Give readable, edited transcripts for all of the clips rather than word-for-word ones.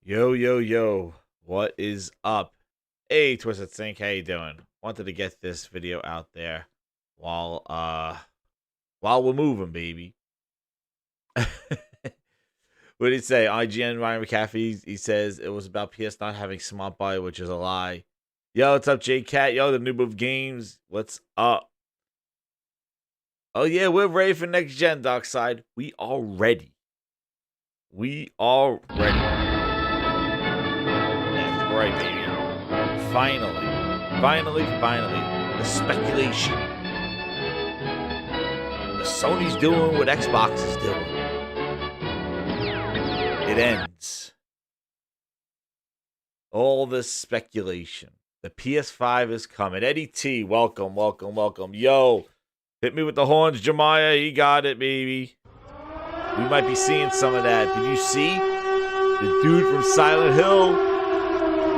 Yo, yo, yo. What is up? Hey, Twisted Sync, how you doing? Wanted to get this video out there while we're moving, baby. What did he say? IGN Ryan McAfee, he says it was about PS not having smart buy, which is a lie. Yo, what's up, J Cat? Yo, the noob of games. What's up? Oh yeah, we're ready for next gen, Darkside. We are ready. We are ready. That's right, baby. Finally, the speculation. The Sony's doing what Xbox is doing. It ends. All this speculation. The PS5 is coming. Eddie T, welcome. Yo, hit me with the horns, Jemiah. You got it, baby. We might be seeing some of that. Did you see the dude from Silent Hill?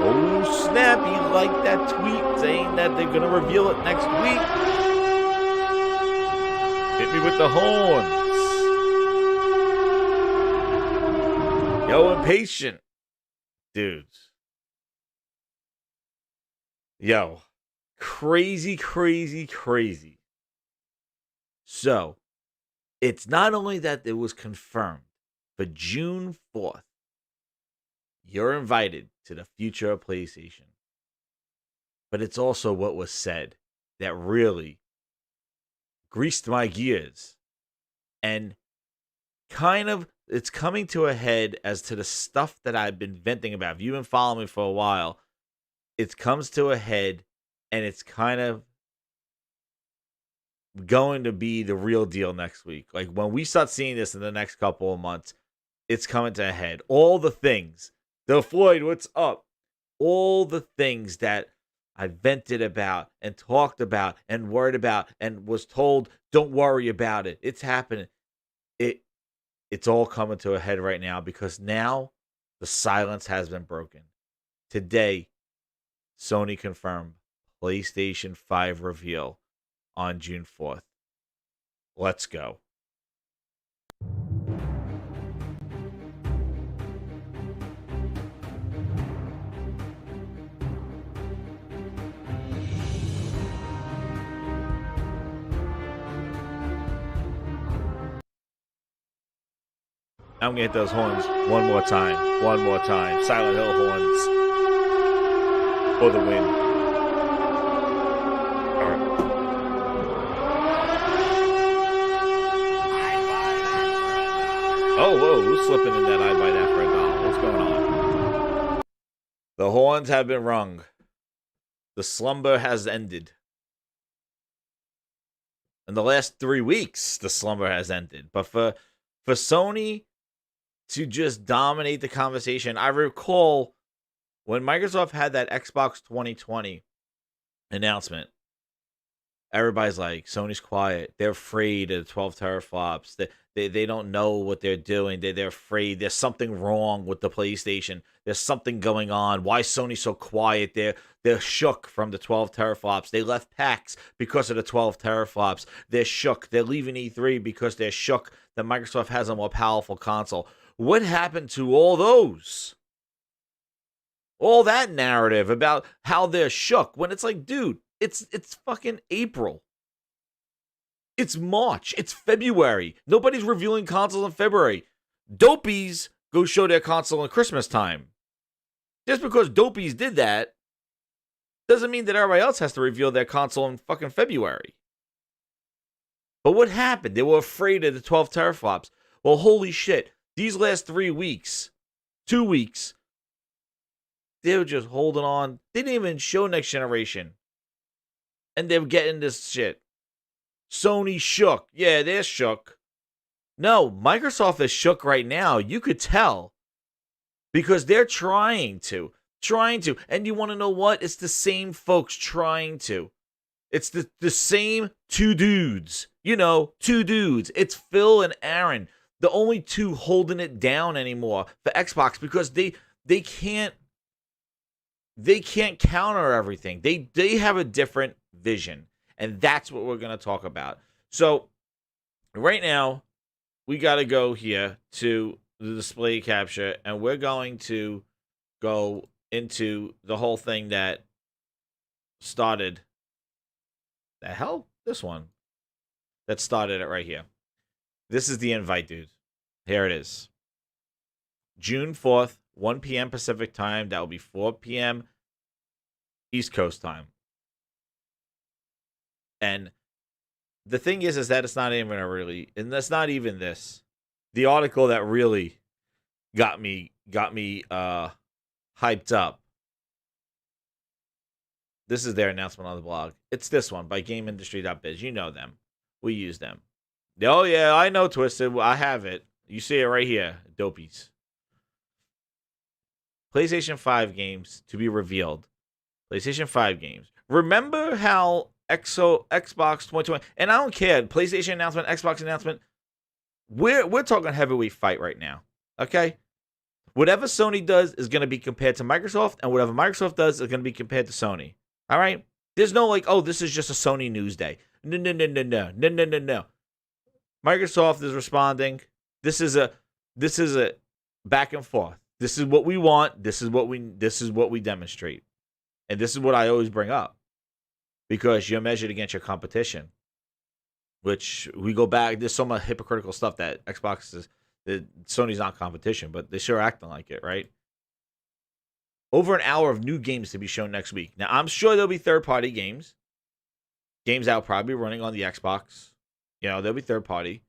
Oh, snap. He liked that tweet saying that they're going to reveal it next week. Hit me with the horns. Yo, impatient. Dudes. Yo. Crazy. So, it's not only that it was confirmed, but June 4th, you're invited to the future of PlayStation. But it's also what was said that really greased my gears. And kind of, it's coming to a head as to the stuff that I've been venting about. If you've been following me for a while, it comes to a head and it's kind of going to be the real deal next week. Like when we start seeing this in the next couple of months, it's coming to a head. All the things. The Floyd, what's up? All the things that I vented about and talked about and worried about and was told, don't worry about it. It's happening. It's all coming to a head right now because now the silence has been broken. Today, Sony confirmed PlayStation 5 reveal on June 4th. Let's go. I'm gonna hit those horns one more time. Silent Hill horns for the win. All right. Oh, whoa, who's slipping in that I buy that for $1? What's going on? The horns have been rung. The slumber has ended. In the last 3 weeks, the slumber has ended. But for Sony to just dominate the conversation. I recall when Microsoft had that Xbox 2020 announcement, everybody's like, Sony's quiet. They're afraid of the 12 teraflops. They don't know what they're doing. They're afraid. There's something wrong with the PlayStation. There's something going on. Why is Sony so quiet? They're shook from the 12 teraflops. They left PAX because of the 12 teraflops. They're shook. They're leaving E3 because they're shook that Microsoft has a more powerful console. What happened to all those? All that narrative about how they're shook when it's like, dude, it's fucking April. It's March. It's February. Nobody's reviewing consoles in February. Dopies go show their console in Christmas time. Just because Dopies did that doesn't mean that everybody else has to reveal their console in fucking February. But what happened? They were afraid of the 12 teraflops. Well, holy shit. These last 3 weeks, 2 weeks, they were just holding on. They didn't even show next generation. And they're getting this shit. Sony shook. Yeah, they're shook. No, Microsoft is shook right now. You could tell. Because they're trying to. And you want to know what? It's the same folks trying to. It's the same two dudes. You know, two dudes. It's Phil and Aaron. The only two holding it down anymore for Xbox because they can't counter everything. They have a different vision, and that's what we're going to talk about. So right now we got to go here to the display capture, and we're going to go into the whole thing that started the hell? This one that started it right here. This is the invite, dude. Here it is. June 4th, 1 p.m. Pacific time. That will be 4 p.m. East Coast time. And the thing is that it's not even and that's not even this. The article that really got me hyped up. This is their announcement on the blog. It's this one by GameIndustry.biz. You know them. We use them. Oh yeah, I know Twisted. I have it. You see it right here. Dopies. PlayStation 5 games to be revealed. PlayStation 5 games. Remember how Xbox 2020, and I don't care, PlayStation announcement, Xbox announcement, we're talking heavyweight fight right now. Okay? Whatever Sony does is going to be compared to Microsoft, and whatever Microsoft does is going to be compared to Sony. All right? There's no like, oh, this is just a Sony news day. No. Microsoft is responding. This is a back and forth. This is what we want. This is what we demonstrate. And this is what I always bring up. Because you're measured against your competition. Which we go back, there's so much hypocritical stuff that Xbox is, that Sony's not competition, but they sure acting like it, right? Over an hour of new games to be shown next week. Now, I'm sure there'll be third-party games. Games that will probably be running on the Xbox. You know, they'll be third-party.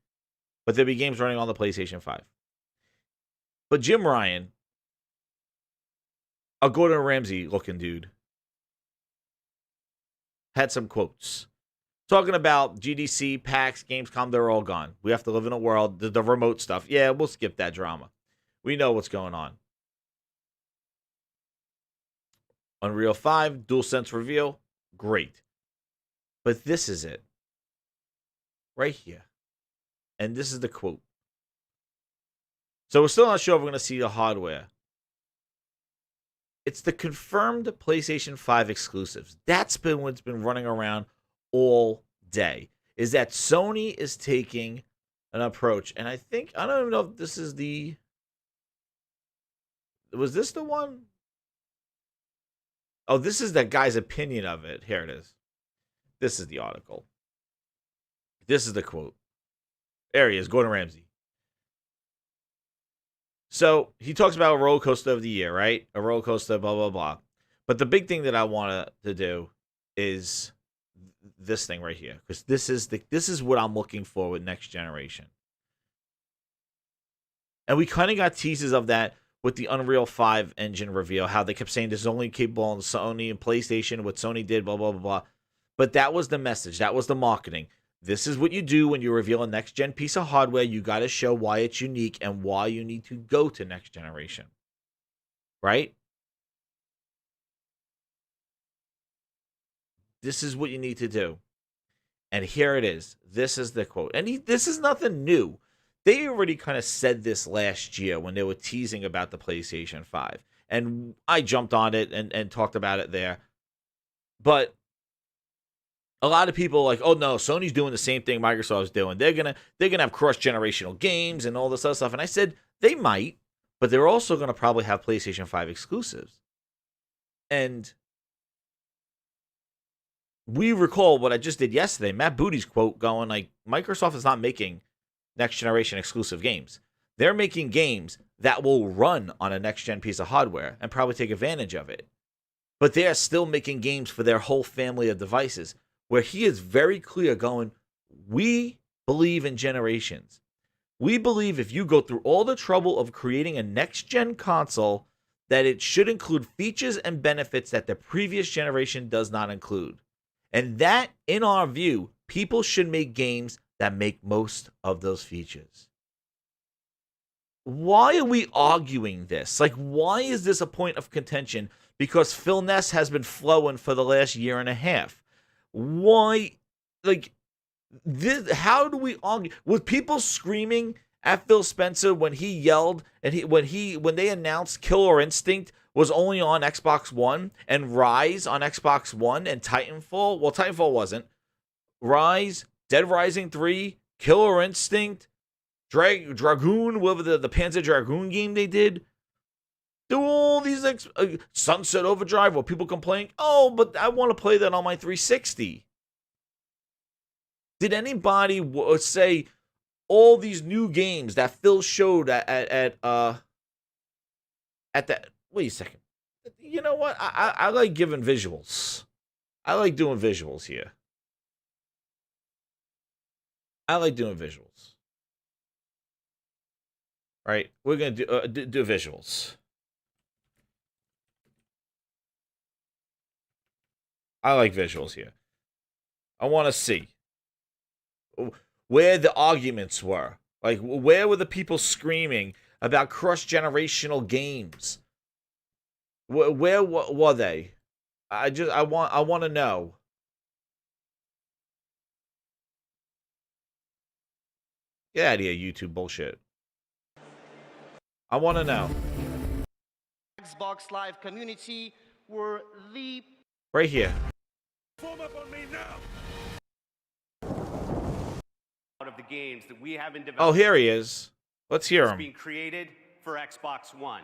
But there'll be games running on the PlayStation 5. But Jim Ryan, a Gordon Ramsay-looking dude, had some quotes. Talking about GDC, PAX, Gamescom, they're all gone. We have to live in a world, the remote stuff. Yeah, we'll skip that drama. We know what's going on. Unreal 5, DualSense reveal, great. But this is it. Right here. And this is the quote. So we're still not sure if we're going to see the hardware. It's the confirmed PlayStation 5 exclusives. That's been what's been running around all day. Is that Sony is taking an approach. And I don't even know if this is the... Was this the one? Oh, this is that guy's opinion of it. Here it is. This is the article. This is the quote. There he is, Gordon Ramsay. So he talks about a roller coaster of the year, right? A roller coaster, blah, blah, blah. But the big thing that I want to do is this thing right here. Because this is what I'm looking for with next generation. And we kind of got teases of that with the Unreal 5 engine reveal, how they kept saying this is only capable on Sony and PlayStation, what Sony did, blah, blah, blah, blah. But that was the message. That was the marketing. This is what you do when you reveal a next-gen piece of hardware. You got to show why it's unique and why you need to go to next generation. Right? This is what you need to do. And here it is. This is the quote. And this is nothing new. They already kind of said this last year when they were teasing about the PlayStation 5. And I jumped on it and talked about it there. But a lot of people are like, oh no, Sony's doing the same thing Microsoft's doing. They're gonna have cross-generational games and all this other stuff. And I said, they might, but they're also gonna probably have PlayStation 5 exclusives. And we recall what I just did yesterday, Matt Booty's quote going like, Microsoft is not making next generation exclusive games. They're making games that will run on a next gen piece of hardware and probably take advantage of it. But they are still making games for their whole family of devices, where he is very clear going, we believe in generations. We believe if you go through all the trouble of creating a next gen console, that it should include features and benefits that the previous generation does not include. And that, in our view, people should make games that make most of those features. Why are we arguing this? Like, why is this a point of contention? Because Phil Ness has been flowing for the last year and a half. Why? Like, this, how do we argue? With people screaming at Phil Spencer when he yelled and when they announced Killer Instinct was only on Xbox One and Rise on Xbox One and Titanfall? Well, Titanfall wasn't. Rise, Dead Rising 3, Killer Instinct, Dragoon, whatever the Panzer Dragoon game they did. Do all these Sunset Overdrive, where people complaining, oh, but I want to play that on my 360. Did anybody say all these new games that Phil showed at that? Wait a second. You know what? I like giving visuals. I like doing visuals here. I like doing visuals. Right? We're gonna do visuals. I like visuals here. I want to see where the arguments were. Like, where were the people screaming about cross-generational games? Where were they? I want to know. Get out of here, YouTube bullshit. I want to know. Xbox Live community were the right here. Form up on me now. Out of the games that we have in development. Oh, here he is. Let's hear him. Being created for Xbox One.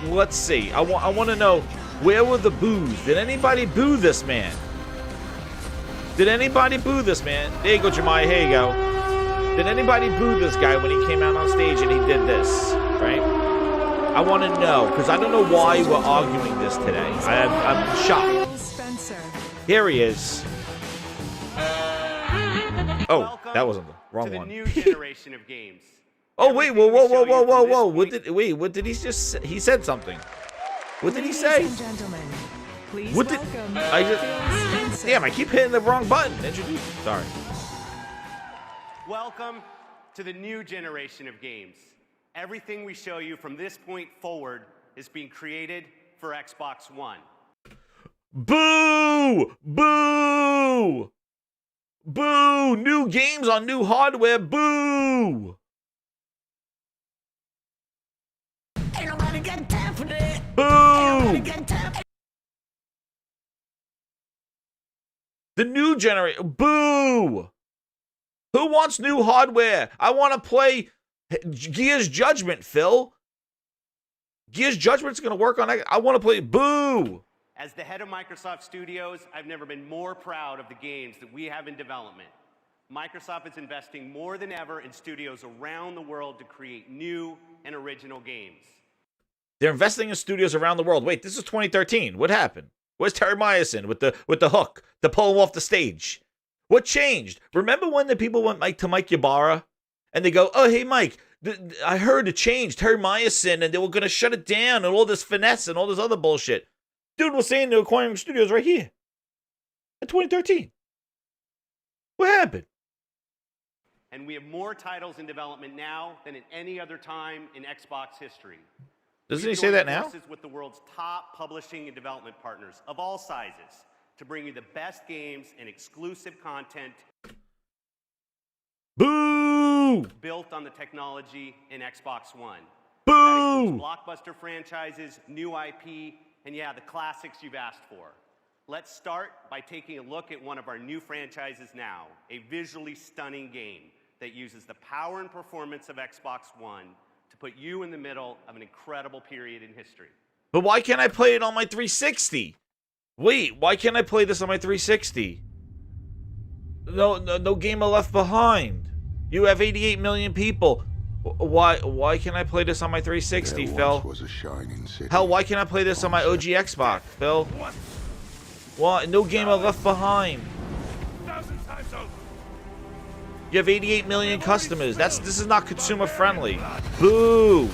Let's see. I want to know, where were the boos? Did anybody boo this man? Did anybody boo this man? There you go, Jemiah. Here you go. Did anybody boo this guy when he came out on stage and he did this? Right? I want to know, because I don't know why we're arguing this today. I'm shocked. Here he is. Oh, that wasn't the wrong one. New generation of games. Oh wait, whoa! What did he just say? He said something. What did he say? What did I just? Damn, I keep hitting the wrong button. Introduce. Sorry. Welcome to the new generation of games. Everything we show you from this point forward is being created for Xbox One. Boo! Boo! Boo! New games on new hardware. Boo! Ain't nobody got time for that. Boo! The new generation. Boo! Who wants new hardware? I want to play Gears Judgment, Phil. Gears Judgment's going to work on it. I want to play. Boo! As the head of Microsoft Studios, I've never been more proud of the games that we have in development. Microsoft is investing more than ever in studios around the world to create new and original games. They're investing in studios around the world. Wait, this is 2013. What happened? Where's Terry Myerson with the hook to pull him off the stage? What changed? Remember when the people went to Mike Ybarra and they go, "Oh, hey, Mike, I heard it changed. Terry Myerson, and they were going to shut it down and all this finesse and all this other bullshit." Dude was saying they're acquiring studios right here in 2013. What happened? And we have more titles in development now than at any other time in Xbox history. Doesn't he say that now? With the world's top publishing and development partners of all sizes to bring you the best games and exclusive content. Boo! Built on the technology in Xbox One. Boo! That includes blockbuster franchises, new IP, and yeah, the classics you've asked for. Let's start by taking a look at one of our new franchises now, a visually stunning game that uses the power and performance of Xbox One to put you in the middle of an incredible period in history. But why can't I play it on my 360? Wait, why can't I play this on my 360? No gamer left behind. You have 88 million people. Why can't I play this on my 360, Phil? Was a shining city. Hell, why can't I play this on my OG Xbox, Phil? Why? No gamer left behind. 1,000 times over. You have 88 million customers. This is not consumer friendly. Boo!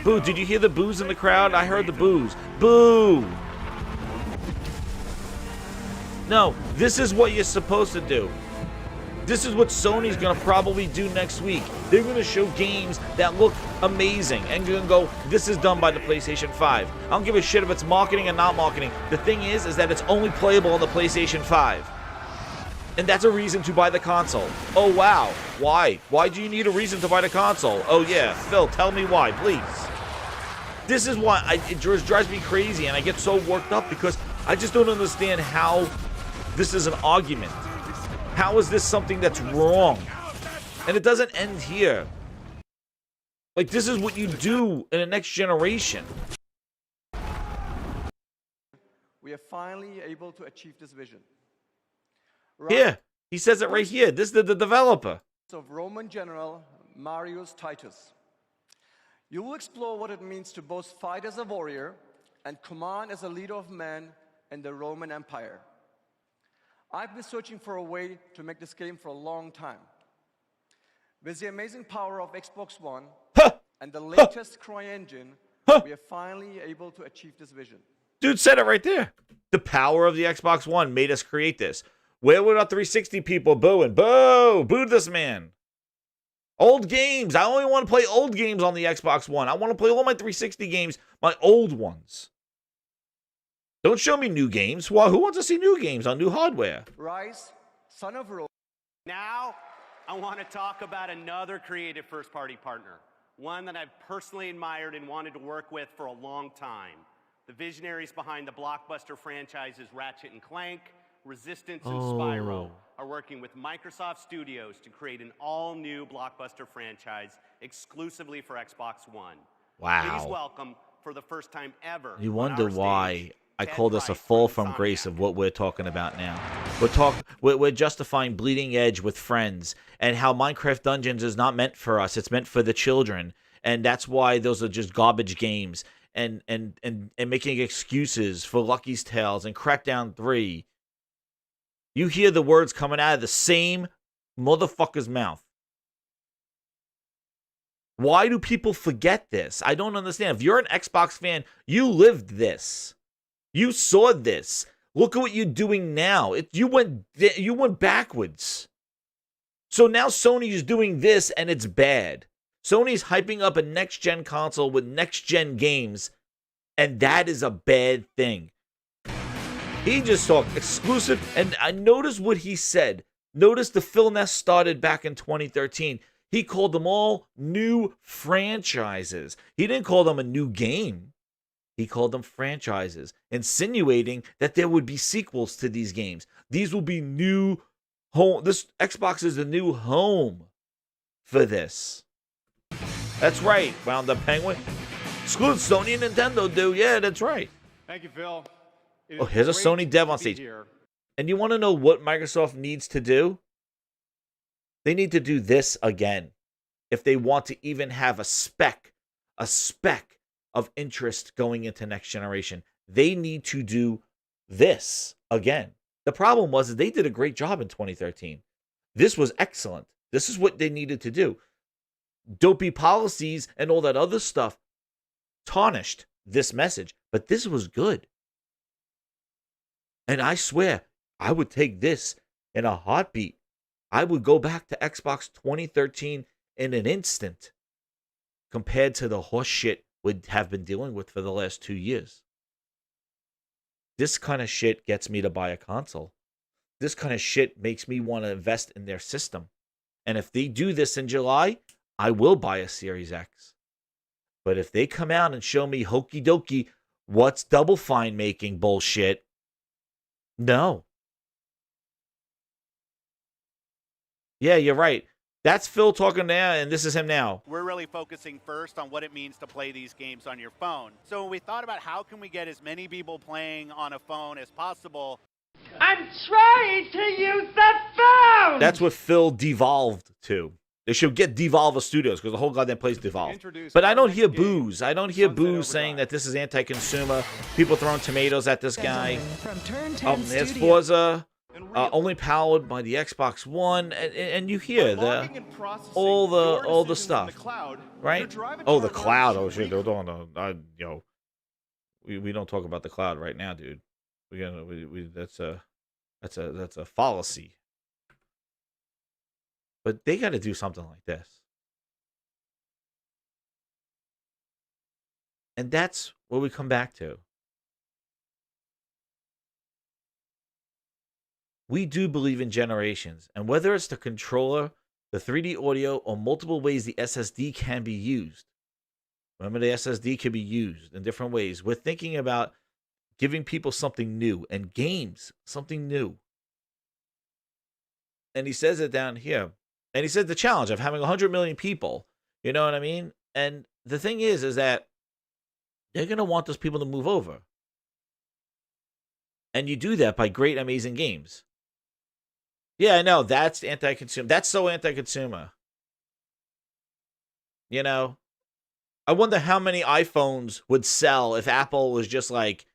Boo! Did you hear the boos in the crowd? I heard the boos. Boo! No, this is what you're supposed to do. This is what Sony's gonna probably do next week. They're gonna show games that look amazing and you're gonna go, this is done by the PlayStation 5. I don't give a shit if it's marketing or not marketing. The thing is that it's only playable on the PlayStation 5. And that's a reason to buy the console. Oh wow, why? Why do you need a reason to buy the console? Oh yeah, Phil, tell me why, please. This is why it just drives me crazy and I get so worked up because I just don't understand how this is an argument. How is this something that's wrong? And it doesn't end here. Like, this is what you do in the next generation. We are finally able to achieve this vision. Here, he says it right here. This is the developer. Of Roman general Marius Titus. You will explore what it means to both fight as a warrior and command as a leader of men in the Roman Empire. I've been searching for a way to make this game for a long time. With the amazing power of Xbox One and the latest CryEngine, we are finally able to achieve this vision. Dude said it right there. The power of the Xbox One made us create this. Where were our 360 people booing? Boo! Booed this man. Old games. I only want to play old games on the Xbox One. I want to play all my 360 games, my old ones. Don't show me new games. Well, who wants to see new games on new hardware? Rise, son of Rome. Now, I want to talk about another creative first-party partner, one that I've personally admired and wanted to work with for a long time. The visionaries behind the blockbuster franchises Ratchet and Clank, Resistance, and Spyro are working with Microsoft Studios to create an all-new blockbuster franchise exclusively for Xbox One. Wow. Please welcome, for the first time ever, You on wonder our why stage, I Ted call this a Price fall from from grace Insomniac. of what we're talking about now. We're justifying Bleeding Edge with friends and how Minecraft Dungeons is not meant for us. It's meant for the children. And that's why those are just garbage games. And making excuses for Lucky's Tales and Crackdown 3. You hear the words coming out of the same motherfucker's mouth. Why do people forget this? I don't understand. If you're an Xbox fan, you lived this. You saw this. Look at what you're doing now. You went backwards. So now Sony is doing this and it's bad. Sony's hyping up a next-gen console with next-gen games, and that is a bad thing. He just talked exclusive, and I noticed what he said. Notice the Phil Ness started back in 2013. He called them all new franchises. He didn't call them a new game. He called them franchises, insinuating that there would be sequels to these games. These will be new home. This Xbox is the new home for this. That's right, Wound Up Penguin. Exclude Sony and Nintendo, do. Yeah, that's right. Thank you, Phil. Oh, here's a Sony dev on stage. And you want to know what Microsoft needs to do? They need to do this again. If they want to even have a speck of interest going into next generation, they need to do this again. The problem was they did a great job in 2013. This was excellent. This is what they needed to do. Dopey policies and all that other stuff tarnished this message, but this was good. And I swear, I would take this in a heartbeat. I would go back to Xbox 2013 in an instant compared to the horse shit we have been dealing with for the last 2 years. This kind of shit gets me to buy a console. This kind of shit makes me want to invest in their system. And if they do this in July, I will buy a Series X. But if they come out and show me hokey dokey, what's Double Fine making bullshit, no. Yeah, you're right. That's Phil talking now, and this is him now. We're really focusing first on what it means to play these games on your phone. So we thought about how can we get as many people playing on a phone as possible. I'm trying to use the phone! That's what Phil devolved to. They should get Devolver Studios because the whole goddamn place devolved. But I don't hear boos. I don't hear boos saying that this is anti-consumer. People throwing tomatoes at this guy. From Turn 10 There's Studios. Forza, only powered by the Xbox One, and you hear all the stuff, right? Oh, the cloud. Oh shit, we don't talk about the cloud right now, dude. That's a fallacy. But they got to do something like this. And that's what we come back to. We do believe in generations. And whether it's the controller, the 3D audio, or multiple ways the SSD can be used. Remember, the SSD can be used in different ways. We're thinking about giving people something new and games something new. And he says it down here. And he said the challenge of having 100 million people, you know what I mean, And the thing is that they're going to want those people to move over. And you do that by great, amazing games. Yeah, I know. That's anti-consumer. That's so anti-consumer. You know? I wonder how many iPhones would sell if Apple was just like,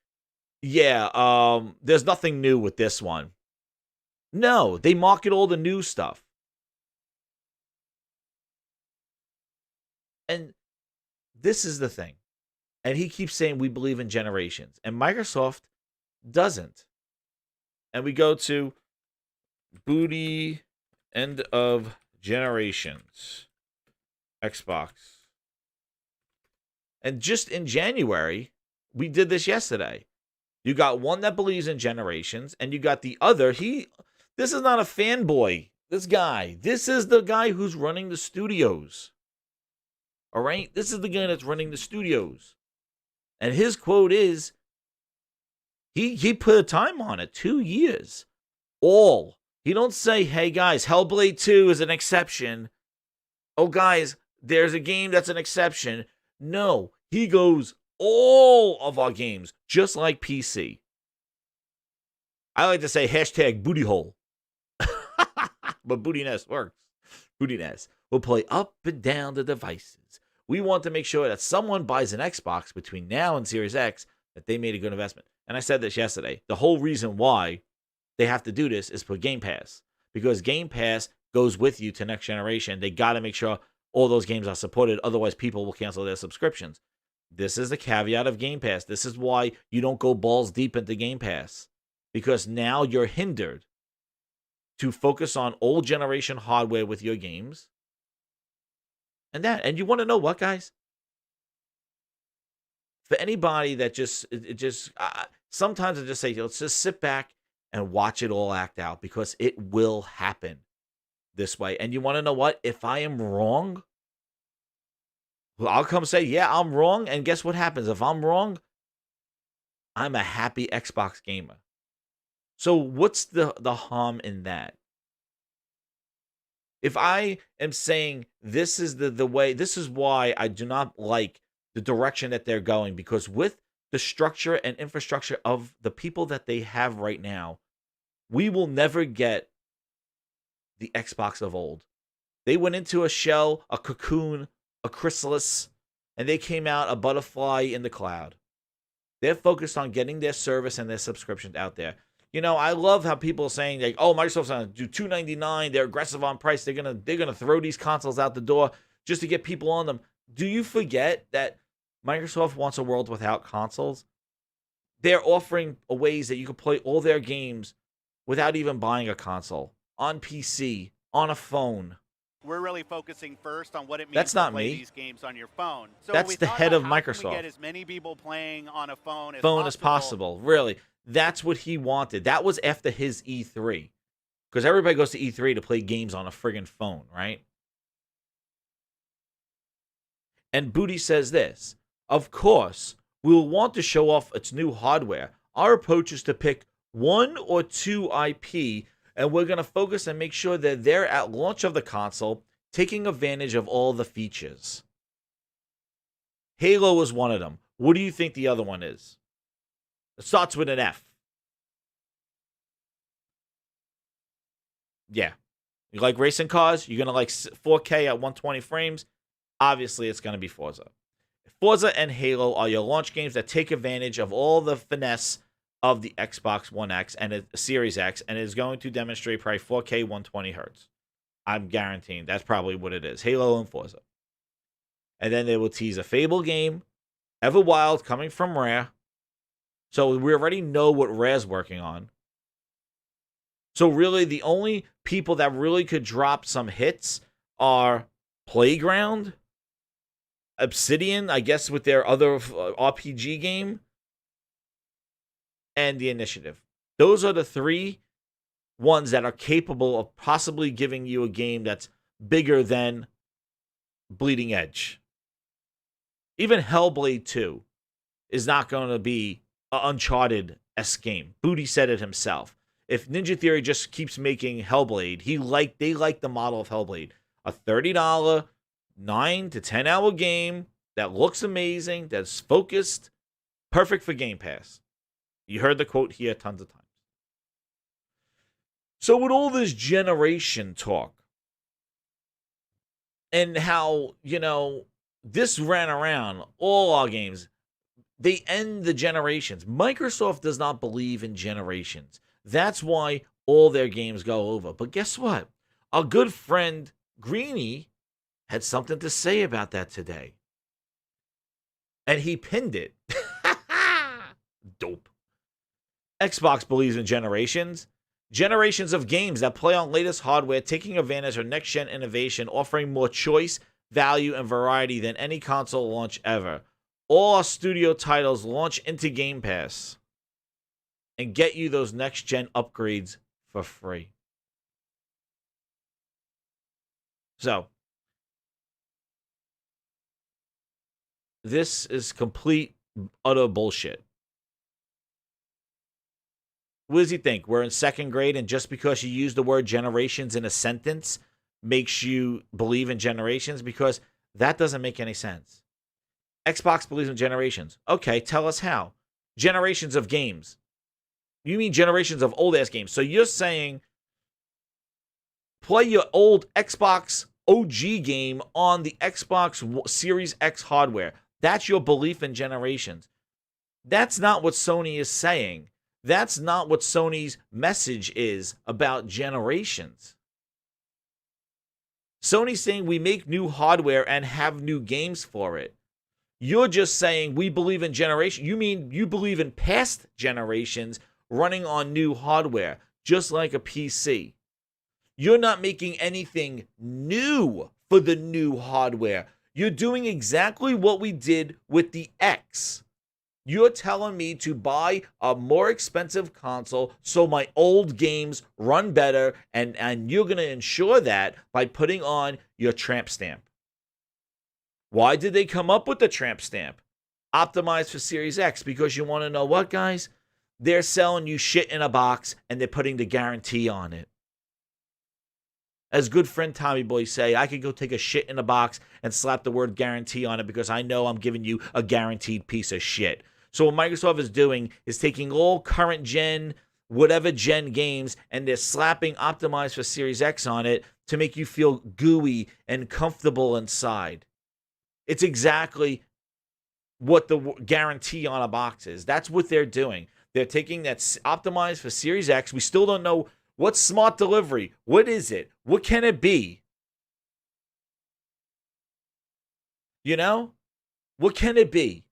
yeah, there's nothing new with this one. No, they market all the new stuff. And this is the thing. And he keeps saying we believe in generations. And Microsoft doesn't. And we go to Booty, end of generations. Xbox. And just in January, we did this yesterday. You got one that believes in generations, and you got the other. This is not a fanboy. This is the guy who's running the studios. All right? This is the guy that's running the studios. And his quote is, he put a time on it, 2 years. All. He don't say, hey, guys, Hellblade 2 is an exception. Oh, guys, there's a game that's an exception. No, he goes all of our games, just like PC. I like to say hashtag booty hole. But Booty Nest works. Booty Nest will play up and down the devices. We want to make sure that someone buys an Xbox between now and Series X, that they made a good investment. And I said this yesterday. The whole reason why they have to do this is for Game Pass. Because Game Pass goes with you to next generation. They got to make sure all those games are supported. Otherwise, people will cancel their subscriptions. This is the caveat of Game Pass. This is why you don't go balls deep into Game Pass. Because now you're hindered to focus on old generation hardware with your games. And you want to know what, guys? For anybody that sometimes I just say, let's just sit back and watch it all act out, because it will happen this way. And you want to know what? If I am wrong, well, I'll come say, yeah, I'm wrong. And guess what happens? If I'm wrong, I'm a happy Xbox gamer. So what's the harm in that? If I am saying this is the way, this is why I do not like the direction that they're going, because with the structure and infrastructure of the people that they have right now, we will never get the Xbox of old. They went into a shell, a cocoon, a chrysalis, and they came out a butterfly in the cloud. They're focused on getting their service and their subscriptions out there. You know, I love how people are saying, like, oh, Microsoft's going to do $299. They're aggressive on price. They're gonna throw these consoles out the door just to get people on them. Do you forget that Microsoft wants a world without consoles? They're offering ways that you can play all their games without even buying a console, on PC, on a phone. We're really focusing first on what it means That's to not play me. these games on your phone. So That's we the thought head about of how can Microsoft. we get as many people playing on a phone As possible. Really. That's what he wanted. That was after his E3. Because everybody goes to E3 to play games on a friggin' phone, right? And Booty says this, of course, we will want to show off its new hardware. Our approach is to pick one or two IP, and we're going to focus and make sure that they're at launch of the console, taking advantage of all the features. Halo is one of them. What do you think the other one is? It starts with an F. Yeah. You like racing cars? You're going to like 4K at 120 frames? Obviously, it's going to be Forza. Forza and Halo are your launch games that take advantage of all the finesse of the Xbox One X and the Series X, and is going to demonstrate probably 4K 120 hertz. I'm guaranteeing that's probably what it is. Halo and Forza. And then they will tease a Fable game, Everwild coming from Rare. So we already know what Rare's working on. So really, the only people that really could drop some hits are Playground, Obsidian, I guess, with their other RPG game, and The Initiative. Those are the three ones that are capable of possibly giving you a game that's bigger than Bleeding Edge. Even Hellblade 2 is not going to be an Uncharted-esque game. Booty said it himself. If Ninja Theory just keeps making Hellblade, they like the model of Hellblade. A $30 9 to 10 hour game that looks amazing, that's focused, perfect for Game Pass. You heard the quote here tons of times. So with all this generation talk and how, this ran around all our games, they end the generations. Microsoft does not believe in generations. That's why all their games go over. But guess what? Our good friend Greeny had something to say about that today. And he pinned it. Dope. Xbox believes in generations. Generations of games that play on latest hardware, taking advantage of next-gen innovation, offering more choice, value, and variety than any console launch ever. All our studio titles launch into Game Pass and get you those next-gen upgrades for free. So, this is complete, utter bullshit. What does he think? We're in second grade, and just because you use the word generations in a sentence makes you believe in generations? Because that doesn't make any sense. Xbox believes in generations. Okay, tell us how. Generations of games. You mean generations of old-ass games. So you're saying play your old Xbox OG game on the Xbox Series X hardware. That's your belief in generations. That's not what Sony is saying. That's not what Sony's message is about generations. Sony's saying we make new hardware and have new games for it. You're just saying we believe in generation. You mean you believe in past generations running on new hardware, just like a PC. You're not making anything new for the new hardware. You're doing exactly what we did with the X. You're telling me to buy a more expensive console so my old games run better, and you're going to ensure that by putting on your tramp stamp. Why did they come up with the tramp stamp? Optimized for Series X, because you want to know what, guys? They're selling you shit in a box, and they're putting the guarantee on it. As good friend Tommy Boy say, I could go take a shit in a box and slap the word guarantee on it because I know I'm giving you a guaranteed piece of shit. So what Microsoft is doing is taking all current gen, whatever gen games, and they're slapping optimized for Series X on it to make you feel gooey and comfortable inside. It's exactly what the guarantee on a box is. That's what they're doing. They're taking that optimized for Series X. We still don't know what's smart delivery. What is it? What can it be? What can it be?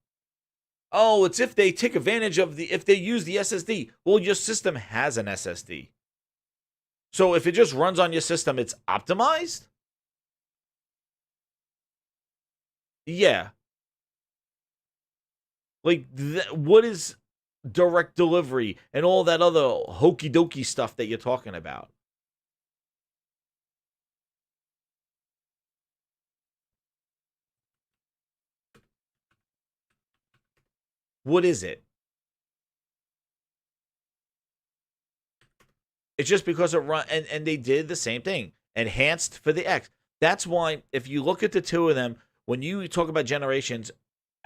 Oh, it's if they take advantage of if they use the SSD. Well, your system has an SSD. So if it just runs on your system, it's optimized? Yeah. Like, what is direct delivery and all that other hokey dokey stuff that you're talking about? What is it? It's just because it run and they did the same thing. Enhanced for the X. That's why if you look at the two of them, when you talk about generations,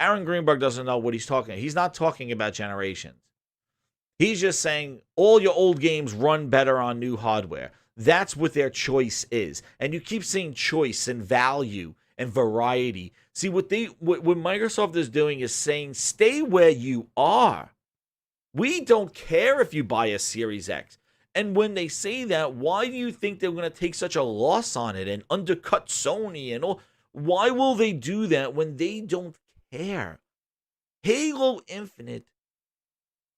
Aaron Greenberg doesn't know what he's talking. He's not talking about generations. He's just saying all your old games run better on new hardware. That's what their choice is. And you keep seeing choice and value and variety. See, what Microsoft is doing is saying, stay where you are. We don't care if you buy a Series X. And when they say that, why do you think they're going to take such a loss on it and undercut Sony and all? Why will they do that when they don't care? Halo Infinite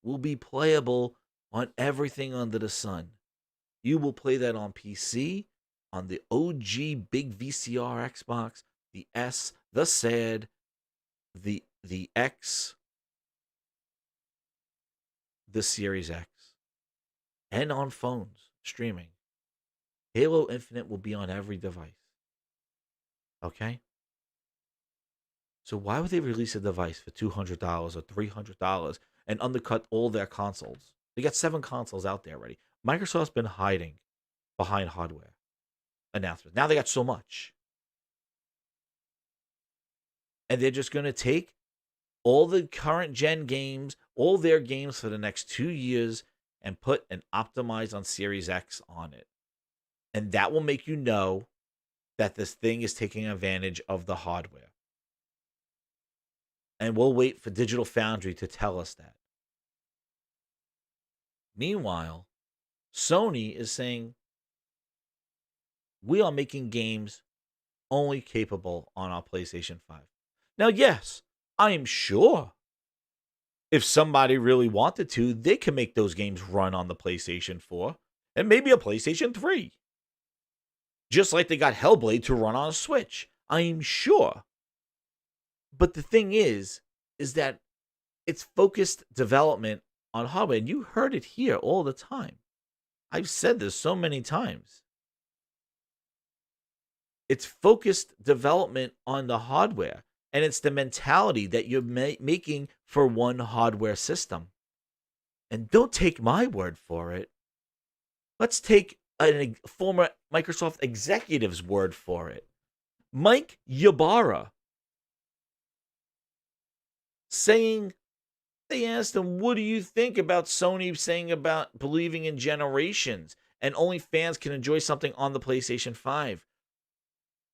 will be playable on everything under the sun. You will play that on PC, on the OG big VCR Xbox, the S, the SAD, the X, the Series X, and on phones streaming. Halo Infinite will be on every device. Okay? So why would they release a device for $200 or $300 and undercut all their consoles? They got 7 consoles out there already. Microsoft's been hiding behind hardware announcements. Now they got so much. And they're just going to take all the current gen games, all their games for the next 2 years, and put an optimized on Series X on it. And that will make you know that this thing is taking advantage of the hardware. And we'll wait for Digital Foundry to tell us that. Meanwhile, Sony is saying, we are making games only capable on our PlayStation 5. Now, yes, I am sure if somebody really wanted to, they can make those games run on the PlayStation 4 and maybe a PlayStation 3. Just like they got Hellblade to run on a Switch. I am sure. But the thing is that it's focused development on hardware. And you heard it here all the time. I've said this so many times. It's focused development on the hardware. And it's the mentality that you're making for one hardware system. And don't take my word for it. Let's take a former Microsoft executive's word for it. Mike Ybarra saying, they asked him, what do you think about Sony saying about believing in generations and only fans can enjoy something on the PlayStation 5?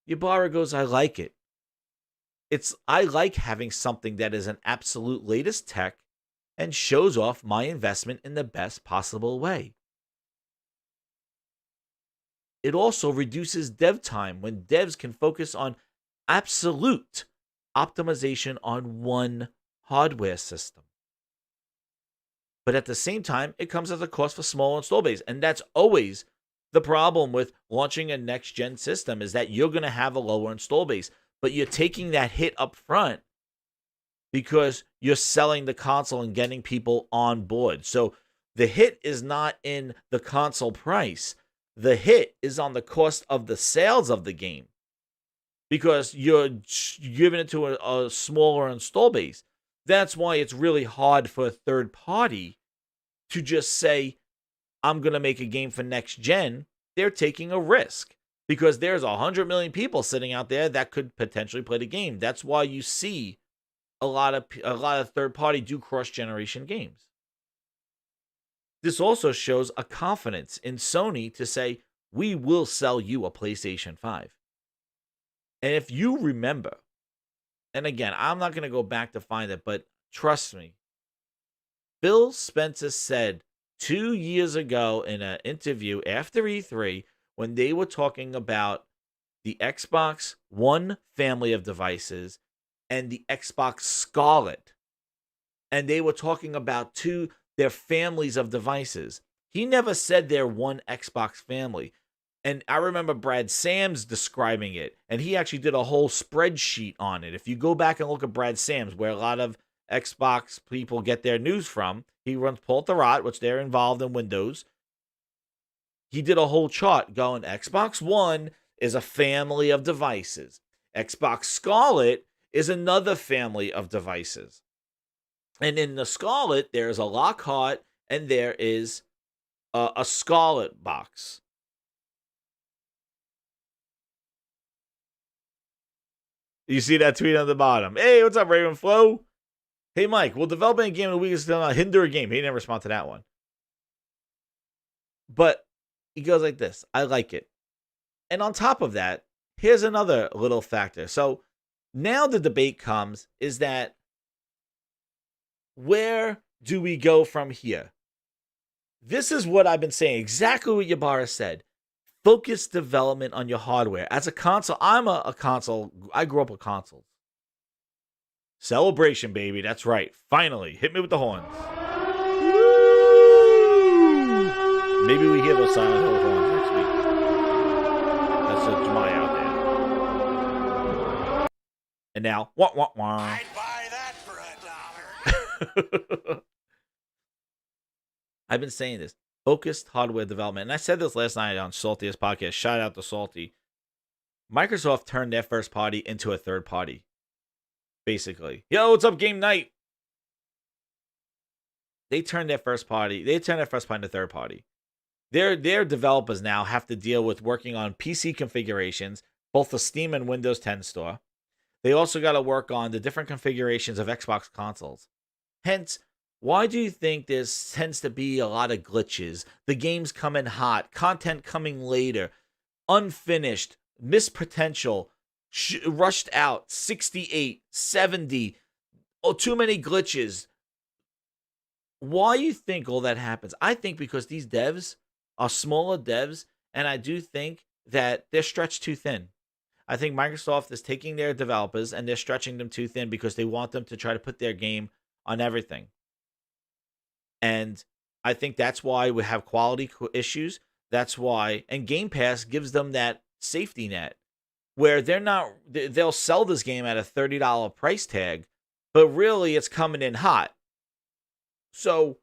Ybarra goes, I like it. I like having something that is an absolute latest tech and shows off my investment in the best possible way. It also reduces dev time when devs can focus on absolute optimization on one hardware system. But at the same time, it comes at a cost for small install base. And that's always the problem with launching a next-gen system, is that you're going to have a lower install base. But you're taking that hit up front because you're selling the console and getting people on board. So the hit is not in the console price. The hit is on the cost of the sales of the game because you're giving it to a smaller install base. That's why it's really hard for a third party to just say, I'm going to make a game for next gen. They're taking a risk. Because there's 100 million people sitting out there that could potentially play the game. That's why you see a lot of third party do cross-generation games. This also shows a confidence in Sony to say, we will sell you a PlayStation 5. And if you remember, and again, I'm not going to go back to find it, but trust me, Phil Spencer said 2 years ago in an interview after E3, when they were talking about the Xbox One family of devices and the Xbox Scarlet, and they were talking about their families of devices. He never said they're one Xbox family. And I remember Brad Sams describing it, and he actually did a whole spreadsheet on it. If you go back and look at Brad Sams, where a lot of Xbox people get their news from, he runs Polterot, which they're involved in Windows. He did a whole chart going, Xbox One is a family of devices. Xbox Scarlet is another family of devices. And in the Scarlet, there's a Lockhart and there is a Scarlet box. You see that tweet on the bottom. Hey, what's up, Raven Flo? Hey, Mike, will developing a game in a week still hinder a game? He didn't respond to that one. But he goes like this. I like it. And on top of that, here's another little factor. So now the debate comes is that where do we go from here? This is what I've been saying. Exactly what Ybarra said. Focus development on your hardware. As a console, I'm a console. I grew up with consoles. Celebration, baby. That's right. Finally. Hit me with the horns. Maybe we hear those Silent Hill horns next week. That's a Jemai out there. And now, wah, wah, wah. I'd buy that for $1. I've been saying this. Focused hardware development. And I said this last night on Salty's podcast. Shout out to Salty. Microsoft turned their first party into a third party. Basically. Yo, what's up, Game Night? They turned their first party into third party. Their developers now have to deal with working on PC configurations, both the Steam and Windows 10 store. They also got to work on the different configurations of Xbox consoles. Hence, why do you think there tends to be a lot of glitches? The games come in hot, content coming later, unfinished, missed potential, rushed out, 68, 70, too many glitches. Why do you think all that happens? I think because these devs are smaller devs, and I do think that they're stretched too thin. I think Microsoft is taking their developers and they're stretching them too thin because they want them to try to put their game on everything. And I think that's why we have quality issues. That's why, and Game Pass gives them that safety net where they'll sell this game at a $30 price tag, but really it's coming in hot. So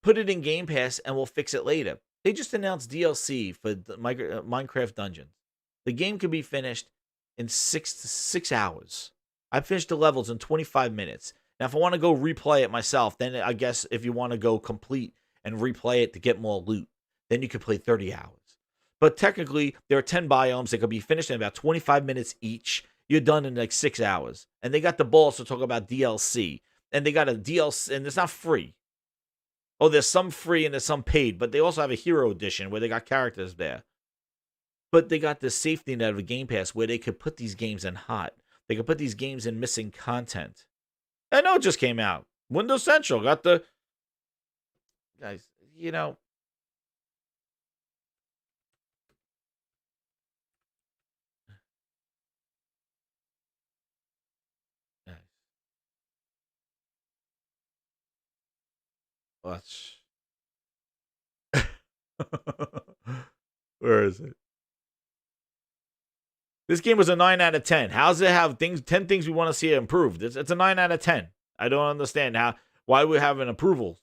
put it in Game Pass and we'll fix it later. They just announced DLC for the Minecraft Dungeons. The game could be finished in 6 hours. I finished the levels in 25 minutes. Now, if I want to go replay it myself, then I guess if you want to go complete and replay it to get more loot, then you could play 30 hours. But technically, there are 10 biomes that could be finished in about 25 minutes each. You're done in like 6 hours. And they got the balls to talk about DLC. And they got a DLC, and it's not free. Oh, there's some free and there's some paid, but they also have a Hero Edition where they got characters there. But they got the safety net of Game Pass where they could put these games in hot. They could put these games in missing content. I know it just came out. Windows Central got the... Guys, you know... Watch. Where is it? This game was a 9 out of 10. How does it have 10 things we want to see improved? It's a 9 out of 10. I don't understand why we have an approval.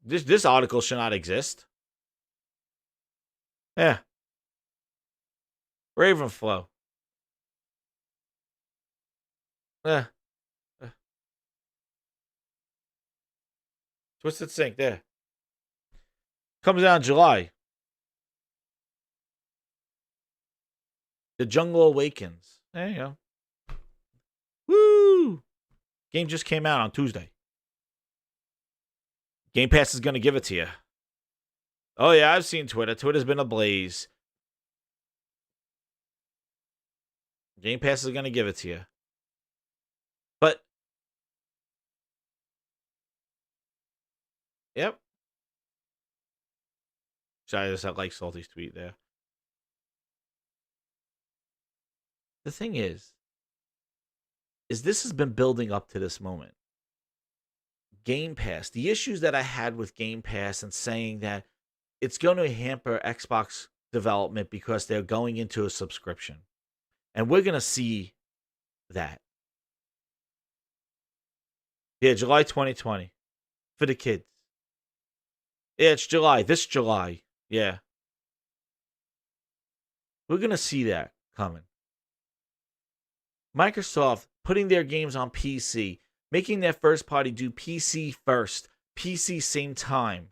This article should not exist. Yeah. Ravenflow. Yeah. Twisted Sync, there. Comes out in July. The Jungle Awakens. There you go. Woo! Game just came out on Tuesday. Game Pass is going to give it to you. Oh, yeah, I've seen Twitter. Twitter's been ablaze. Game Pass is going to give it to you. But, yep. Sorry, I just like Salty's tweet there. The thing is this has been building up to this moment. Game Pass, the issues that I had with Game Pass and saying that it's going to hamper Xbox development because they're going into a subscription. And we're going to see that. Yeah, July 2020 for the kids. Yeah, it's July. This July. Yeah. We're going to see that coming. Microsoft putting their games on PC, making their first party do PC first, PC same time.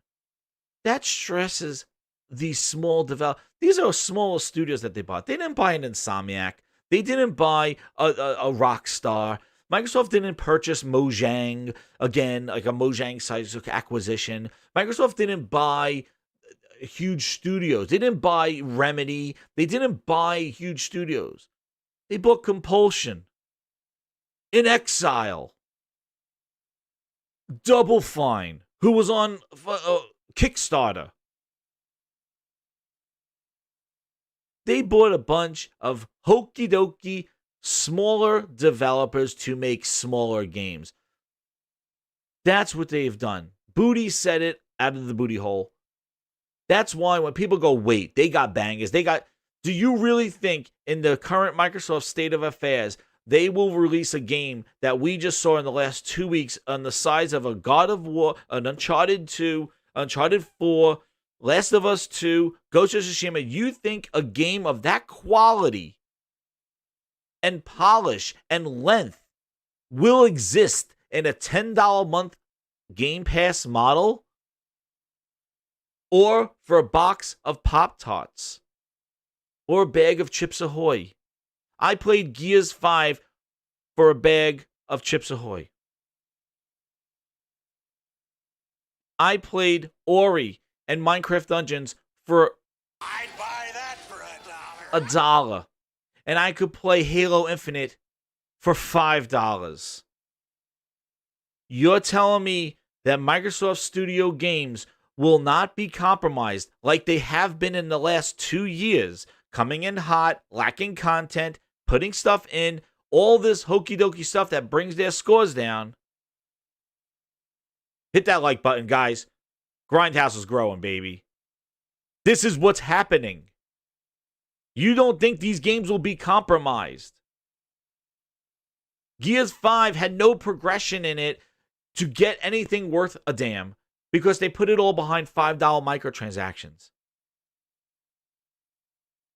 That stresses these small These are smaller studios that they bought. They didn't buy an Insomniac. They didn't buy a Rockstar. Microsoft didn't purchase Mojang, again, like a Mojang size acquisition. Microsoft didn't buy huge studios. They didn't buy Remedy. They didn't buy huge studios. They bought Compulsion, In Exile, Double Fine, who was on Kickstarter. They bought a bunch of hokey dokey smaller developers to make smaller games. That's what they've done. Booty said it out of the booty hole. That's why when people go, wait, they got bangers. Do you really think in the current Microsoft state of affairs, they will release a game that we just saw in the last 2 weeks on the size of a God of War, an Uncharted 2, Uncharted 4, Last of Us 2, Ghost of Tsushima? You think a game of that quality and polish and length will exist in a $10 a month Game Pass model? Or for a box of Pop-Tarts? Or a bag of Chips Ahoy? I played Gears 5 for a bag of Chips Ahoy. I played Ori and Minecraft Dungeons for I'd buy that for $1. $1. And I could play Halo Infinite for $5. You're telling me that Microsoft Studio games will not be compromised like they have been in the last 2 years, coming in hot, lacking content, putting stuff in, all this hokey dokey stuff that brings their scores down. Hit that like button, guys. Grindhouse is growing, baby. This is what's happening. You don't think these games will be compromised? Gears 5 had no progression in it to get anything worth a damn because they put it all behind $5 microtransactions.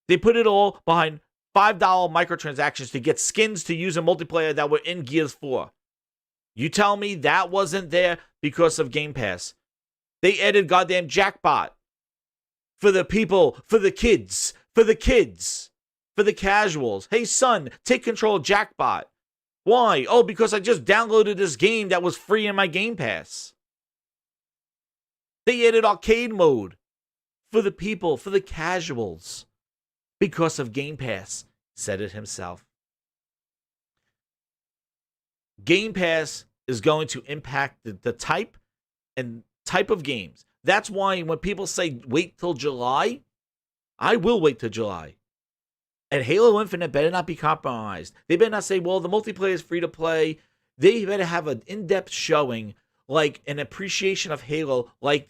They put it all behind $5 microtransactions to get skins to use in multiplayer that were in Gears 4. You tell me that wasn't there because of Game Pass. They added goddamn Jackpot for the people, for the kids, for the casuals. Hey, son, take control of Jackpot. Why? Oh, because I just downloaded this game that was free in my Game Pass. They added arcade mode for the people, for the casuals, because of Game Pass. Said it himself. Game Pass is going to impact the type of games. That's why when people say wait till July, I will wait till July. And Halo Infinite better not be compromised. They better not say, well, the multiplayer is free to play. They better have an in-depth showing, like an appreciation of Halo, like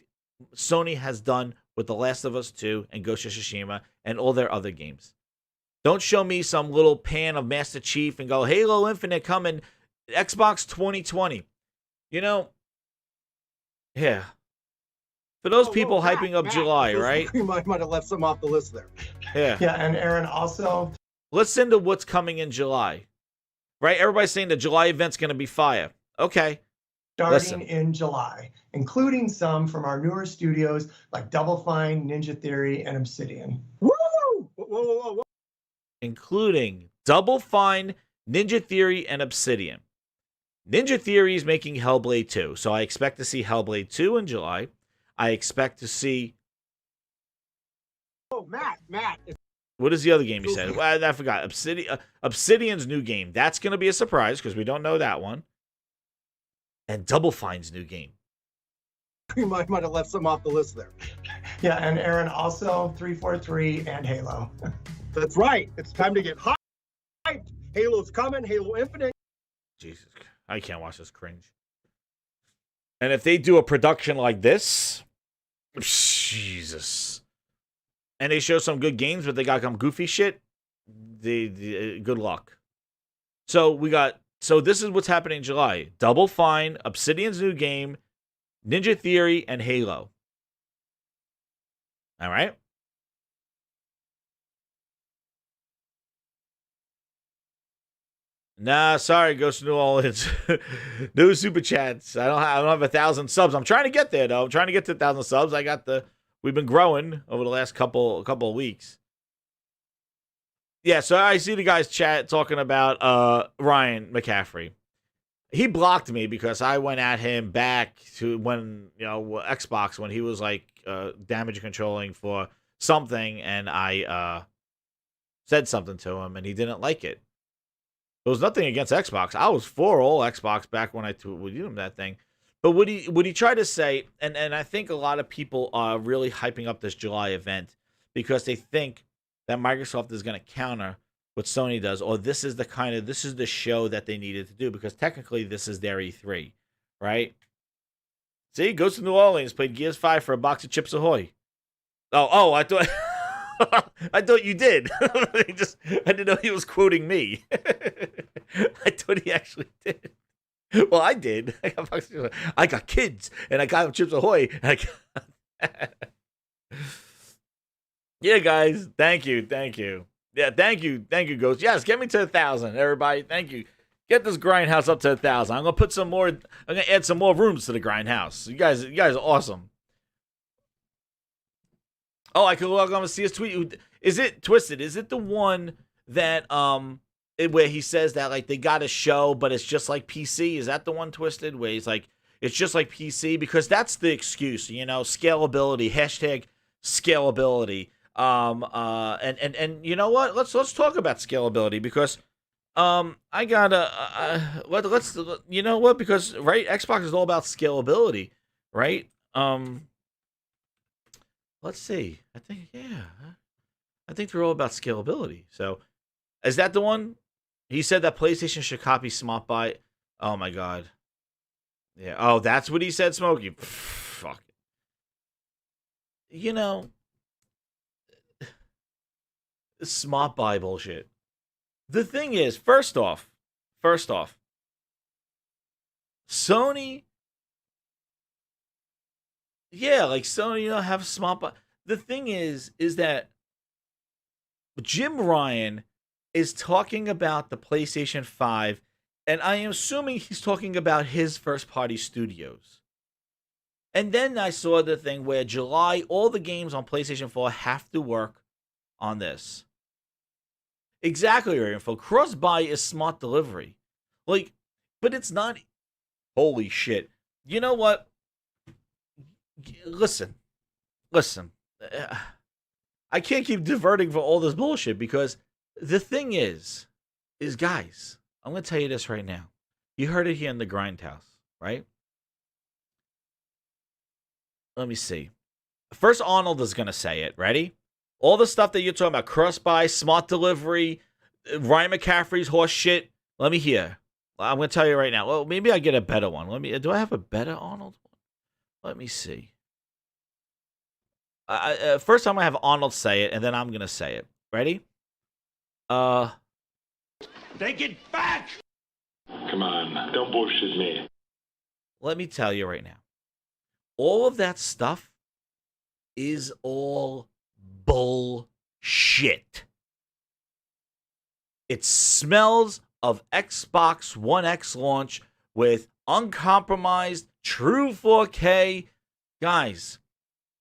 Sony has done with The Last of Us 2 and Ghost of Tsushima and all their other games. Don't show me some little pan of Master Chief and go, Halo Infinite coming Xbox 2020. You know, yeah. For those people hyping up July, right? You might have left some off the list there. Yeah. Yeah, and Aaron, also, Listen to what's coming in July. Right? Everybody's saying the July event's going to be fire. Okay. starting in July, including some from our newer studios like Double Fine, Ninja Theory, and Obsidian. Woo! Whoa. Including Double Fine, Ninja Theory, and Obsidian. Ninja Theory is making Hellblade 2, so I expect to see Hellblade 2 in July. I expect to see... Oh, Matt. What is the other game you said? Well, I forgot. Obsidian's new game. That's going to be a surprise because we don't know that one. And Double Fine's new game. You might have left some off the list there. Yeah, and Aaron, also 343 and Halo. That's right. It's time to get hyped. Halo's coming. Halo Infinite. Jesus, I can't watch this cringe. And if they do a production like this, Jesus. And they show some good games, but they got some goofy shit, good luck. So this is what's happening in July. Double Fine, Obsidian's new game, Ninja Theory, and Halo. All right? Nah, sorry, Ghost to New Orleans. No super chats. I don't have 1,000 subs. I'm trying to get there though. I'm trying to get to 1,000 subs. We've been growing over the last couple of weeks. Yeah, so I see the guys chat talking about Ryan McCaffrey. He blocked me because I went at him back to when, Xbox, when he was like damage controlling for something, and I said something to him and he didn't like it. There was nothing against Xbox. I was for all Xbox back when I would use that thing. But what he tried to say, and I think a lot of people are really hyping up this July event because they think that Microsoft is going to counter what Sony does, or this is the show that they needed to do, because technically this is their E3, right? See, Ghost of New Orleans played Gears 5 for a box of Chips Ahoy. Oh, I thought I thought you did. I didn't know he was quoting me. I thought he actually did. Well, I did. I got kids, and I got them Chips Ahoy. Yeah, guys. Thank you. Yeah, thank you, Ghost. Yes, get me to 1,000, everybody. Thank you. Get this grindhouse up to 1,000. I'm gonna put some more. I'm gonna add some more rooms to the grindhouse. You guys are awesome. Oh, I can log on to see his tweet. Is it Twisted? Is it the one that where he says that like they got a show, but it's just like PC. Is that the one, Twisted, where he's like it's just like PC? Because that's the excuse, scalability, hashtag scalability. And you know what? Let's talk about scalability because I gotta let's you know what, because right, Xbox is all about scalability, right? Let's see. I think they're all about scalability. So is that the one? He said that PlayStation should copy Smart Buy. Oh my god. Yeah. Oh, that's what he said, Smokey. Fuck. Smart Buy bullshit. The thing is, first off, Sony, yeah, like Sony, have Smart Buy. The thing is that Jim Ryan is talking about the PlayStation 5, and I am assuming he's talking about his first-party studios. And then I saw the thing where July, all the games on PlayStation 4 have to work on this. Exactly, your info. Cross-buy is smart delivery. Like, but it's not. Holy shit. You know what? Listen. I can't keep diverting for all this bullshit because the thing is guys, I'm going to tell you this right now. You heard it here in the Grindhouse, right? Let me see. First, Arnold is going to say it. Ready? All the stuff that you're talking about, cross-buy, smart delivery, Ryan McCaffrey's horse shit. Let me hear. I'm going to tell you right now. Well, maybe I get a better one. Do I have a better Arnold one? Let me see. First, I'm going to have Arnold say it, and then I'm going to say it. Ready? Take it back! Come on, don't bullshit me. Let me tell you right now. All of that stuff is all bullshit. It smells of Xbox One X launch with uncompromised, true 4K. Guys,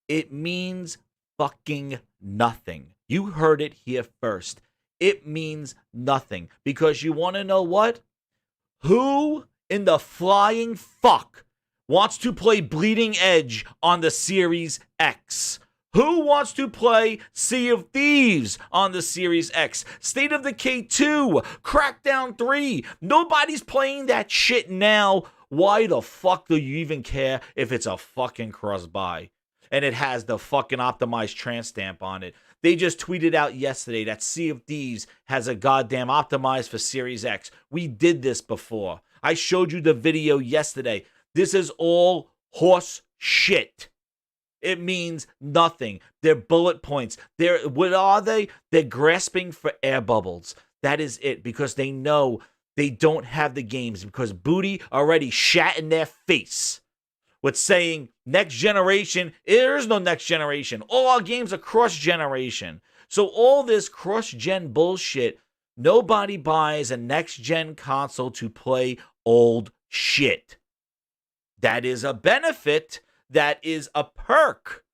it means fucking nothing. You heard it here first. It means nothing. Because you want to know what? Who in the flying fuck wants to play Bleeding Edge on the Series X? Who wants to play Sea of Thieves on the Series X? State of Decay 2, Crackdown 3. Nobody's playing that shit now. Why the fuck do you even care if it's a fucking cross-buy? And it has the fucking optimized tramp on it. They just tweeted out yesterday that Sea of Thieves has a goddamn optimized for Series X. We did this before. I showed you the video yesterday. This is all horse shit. It means nothing. They're bullet points. What are they? They're grasping for air bubbles. That is it, because they know they don't have the games, because Booty already shat in their face with saying next generation. There is no next generation. All our games are cross-generation. So all this cross-gen bullshit, nobody buys a next-gen console to play old shit. That is a benefit. That is a perk.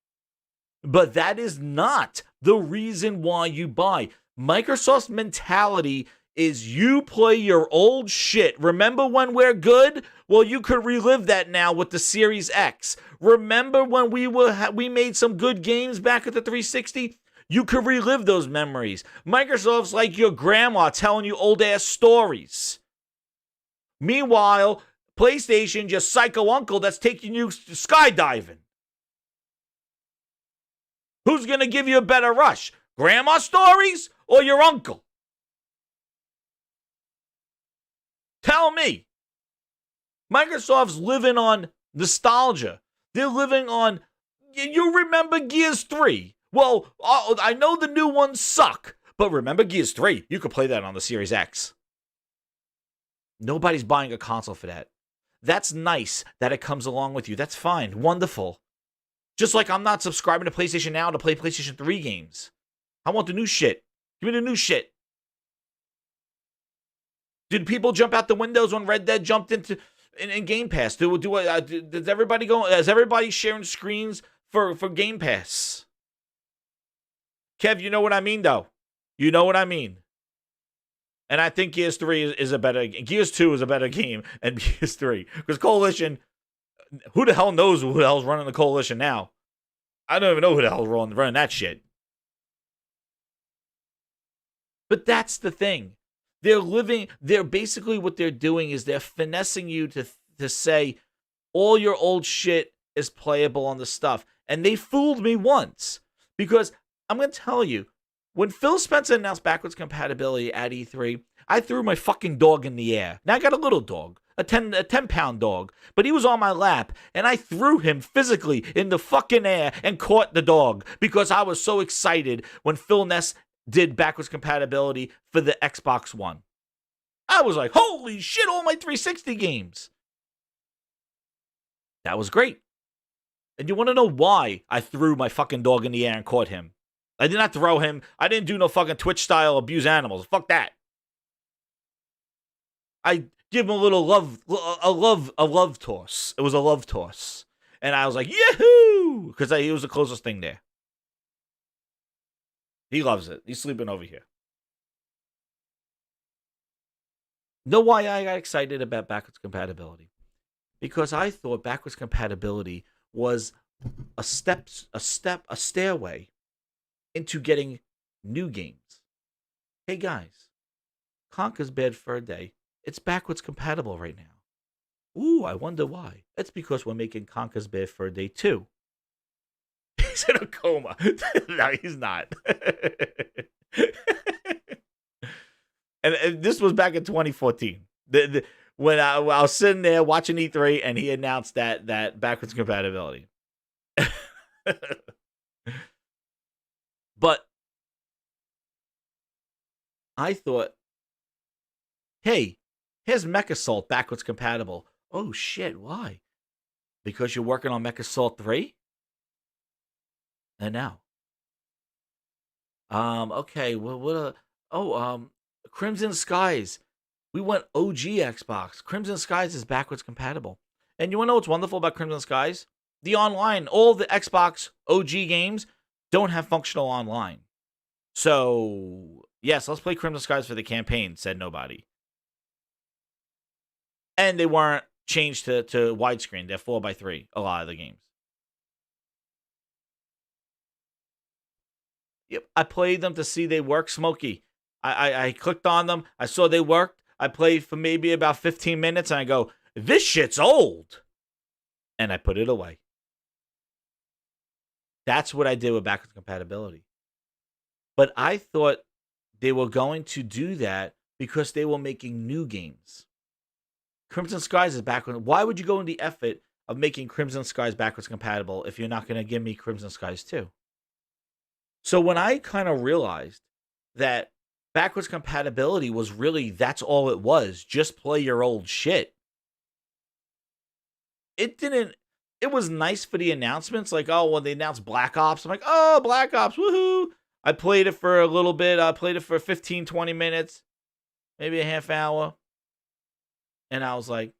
But that is not the reason why you buy. Microsoft's mentality is you play your old shit. Remember when we're good? Well, you could relive that now with the Series X. Remember when we made some good games back at the 360? You could relive those memories. Microsoft's like your grandma telling you old-ass stories. Meanwhile, PlayStation, just psycho uncle that's taking you skydiving. Who's going to give you a better rush? Grandma stories or your uncle? Tell me. Microsoft's living on nostalgia. They're living on, you remember Gears 3? Well, I know the new ones suck, but remember Gears 3? You could play that on the Series X. Nobody's buying a console for that. That's nice that it comes along with you. That's fine. Wonderful. Just like I'm not subscribing to PlayStation Now to play PlayStation 3 games. I want the new shit. Give me the new shit. Did people jump out the windows when Red Dead jumped into in Game Pass? Does everybody go? Is everybody sharing screens for Game Pass? Kev, you know what I mean, though. You know what I mean. And I think Gears 3 is a better Gears 2 is a better game than Gears 3. Because Coalition, who the hell knows who the hell's running the Coalition now? I don't even know who the hell's running that shit. But that's the thing. They're basically what they're doing is they're finessing you to say all your old shit is playable on the stuff. And they fooled me once. Because I'm going to tell you, when Phil Spencer announced backwards compatibility at E3, I threw my fucking dog in the air. Now I got a little dog, a 10-pound dog, but he was on my lap, and I threw him physically in the fucking air and caught the dog because I was so excited when Phil Ness did backwards compatibility for the Xbox One. I was like, holy shit, all my 360 games. That was great. And you want to know why I threw my fucking dog in the air and caught him? I did not throw him. I didn't do no fucking Twitch style abuse animals. Fuck that. I give him a little love toss. It was a love toss. And I was like, yahoo! Because he was the closest thing there. He loves it. He's sleeping over here. Know why I got excited about backwards compatibility? Because I thought backwards compatibility was a stairway into getting new games. Hey guys, Conker's Bad Fur Day. It's backwards compatible right now. Ooh, I wonder why. It's because we're making Conker's Bad Fur Day 2. He's in a coma. No, he's not. and this was back in 2014. When I was sitting there watching E3 and he announced that backwards compatibility. But I thought, hey, here's MechAssault backwards compatible. Oh shit, why? Because you're working on MechAssault 3? And now. Okay, well, Crimson Skies. We went OG Xbox. Crimson Skies is backwards compatible. And you want to know what's wonderful about Crimson Skies? The online, all the Xbox OG games don't have functional online. So, yes, let's play Crimson Skies for the campaign, said nobody. And they weren't changed to widescreen. They're 4:3, a lot of the games. Yep, I played them to see they work, Smokey. I clicked on them. I saw they worked. I played for maybe about 15 minutes, and I go, this shit's old. And I put it away. That's what I did with backwards compatibility. But I thought they were going to do that because they were making new games. Crimson Skies is backwards. Why would you go in the effort of making Crimson Skies backwards compatible if you're not going to give me Crimson Skies 2? So when I kind of realized that backwards compatibility was really, that's all it was, just play your old shit. It was nice for the announcements, like, oh, when they announced Black Ops, I'm like, oh, Black Ops, woohoo. I played it for a little bit. I played it for 15, 20 minutes, maybe a half hour. And I was like,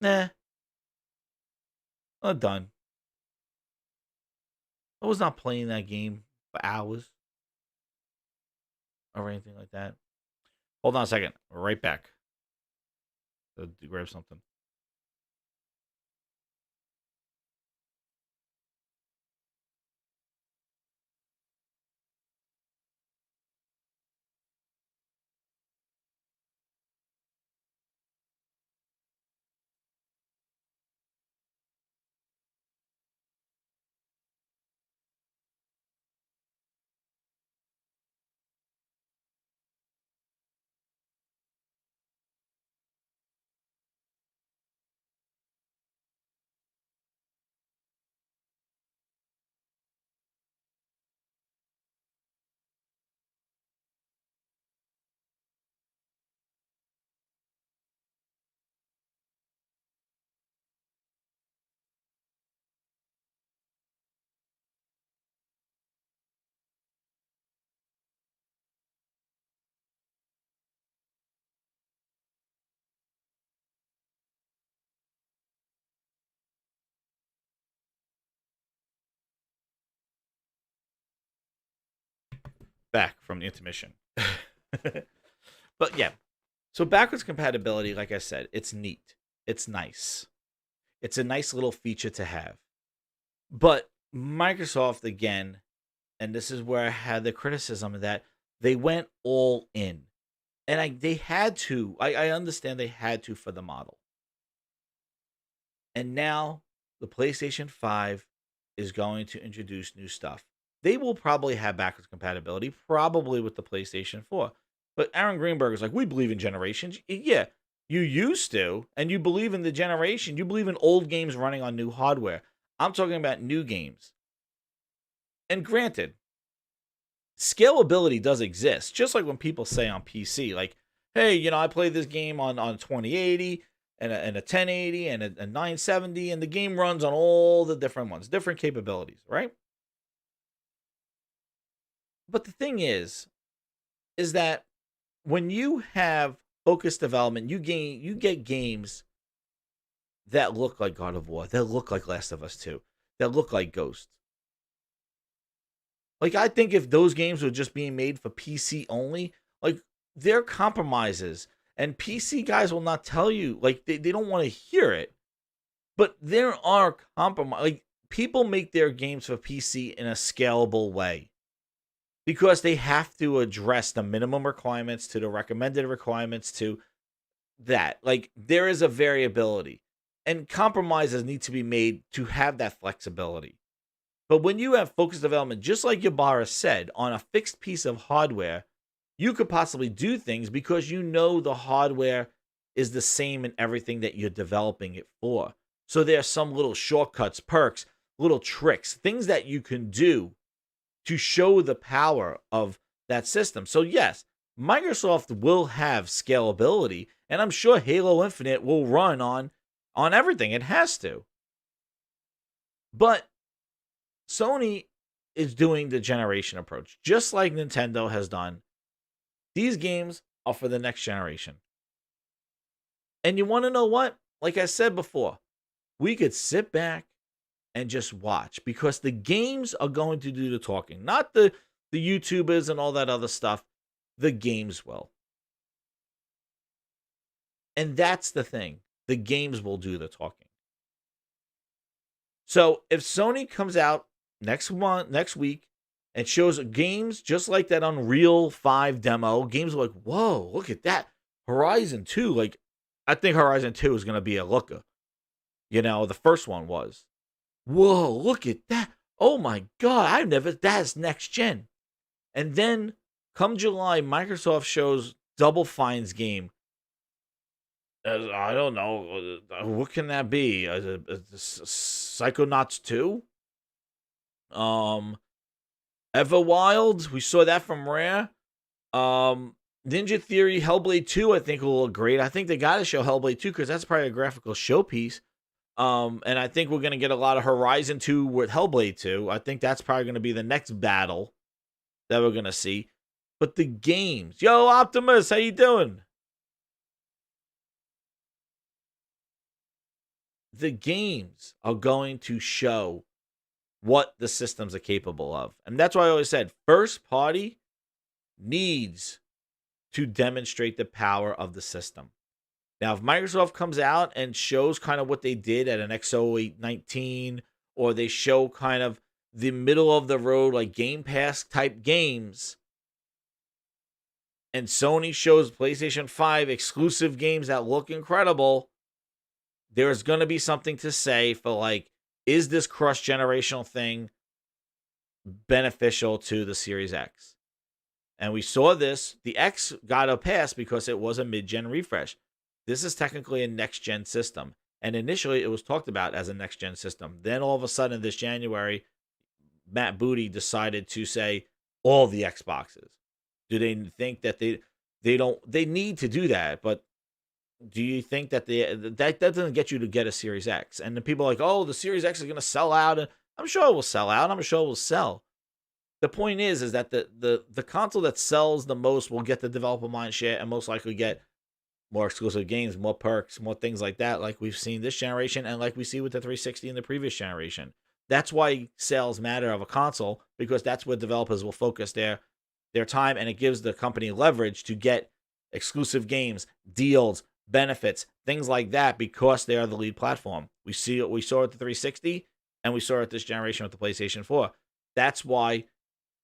nah, I'm done. I was not playing that game for hours or anything like that. Hold on a second. We're right back. To grab something. Back from the intermission. But yeah, so backwards compatibility, like I said, it's neat. It's nice. It's a nice little feature to have. But Microsoft, again, and this is where I had the criticism of that, they went all in. And they had to. I understand they had to for the model. And now the PlayStation 5 is going to introduce new stuff. They will probably have backwards compatibility, probably with the PlayStation 4. But Aaron Greenberg is like, we believe in generations. Yeah, you used to, and you believe in the generation. You believe in old games running on new hardware. I'm talking about new games. And granted, scalability does exist. Just like when people say on PC, like, hey, I played this game on 2080 and a 1080 and a 970, and the game runs on all the different ones, different capabilities, right? But the thing is that when you have focused development, you get games that look like God of War, that look like Last of Us 2, that look like Ghost. Like, I think if those games were just being made for PC only, like, they're compromises. And PC guys will not tell you, like, they don't want to hear it. But there are compromises. Like, people make their games for PC in a scalable way, because they have to address the minimum requirements to the recommended requirements to that. Like, there is a variability. And compromises need to be made to have that flexibility. But when you have focused development, just like Ybarra said, on a fixed piece of hardware, you could possibly do things because the hardware is the same in everything that you're developing it for. So there are some little shortcuts, perks, little tricks, things that you can do to show the power of that system. So yes, Microsoft will have scalability, and I'm sure Halo Infinite will run on everything. It has to. But Sony is doing the generation approach, just like Nintendo has done. These games are for the next generation. And you want to know what? Like I said before, we could sit back and just watch, because the games are going to do the talking, not the YouTubers and all that other stuff. The games will. And that's the thing. The games will do the talking. So if Sony comes out next week, and shows games just like that Unreal 5 demo, games are like, whoa, look at that. Horizon 2, like, I think Horizon 2 is going to be a looker. The first one was. Whoa, look at that. Oh my God, that's next gen. And then come July, Microsoft shows Double Fine's game. I don't know. What can that be? Psychonauts 2? Everwild, we saw that from Rare. Ninja Theory, Hellblade 2, I think will look great. I think they got to show Hellblade 2 because that's probably a graphical showpiece. And I think we're going to get a lot of Horizon 2 with Hellblade 2. I think that's probably going to be the next battle that we're going to see. But the games. Yo, Optimus, how you doing? The games are going to show what the systems are capable of. And that's why I always said, first party needs to demonstrate the power of the system. Now, if Microsoft comes out and shows kind of what they did at an X0819, or they show kind of the middle of the road, like Game Pass type games, and Sony shows PlayStation 5 exclusive games that look incredible, there's going to be something to say for, like, is this cross-generational thing beneficial to the Series X? And we saw this. The X got a pass because it was a mid-gen refresh. This is technically a next-gen system. And initially, it was talked about as a next-gen system. Then all of a sudden, this January, Matt Booty decided to say all the Xboxes. Do they think that they need to do that? But do you think that that doesn't get you to get a Series X? And the people are like, oh, the Series X is going to sell out. And I'm sure it will sell out. I'm sure it will sell. The point is that the console that sells the most will get the developer mind share and most likely get more exclusive games, more perks, more things like that, like we've seen this generation and like we see with the 360 in the previous generation. That's why sales matter of a console, because that's where developers will focus their time, and it gives the company leverage to get exclusive games, deals, benefits, things like that, because they are the lead platform. We saw it at the 360, and we saw it this generation with the PlayStation 4. That's why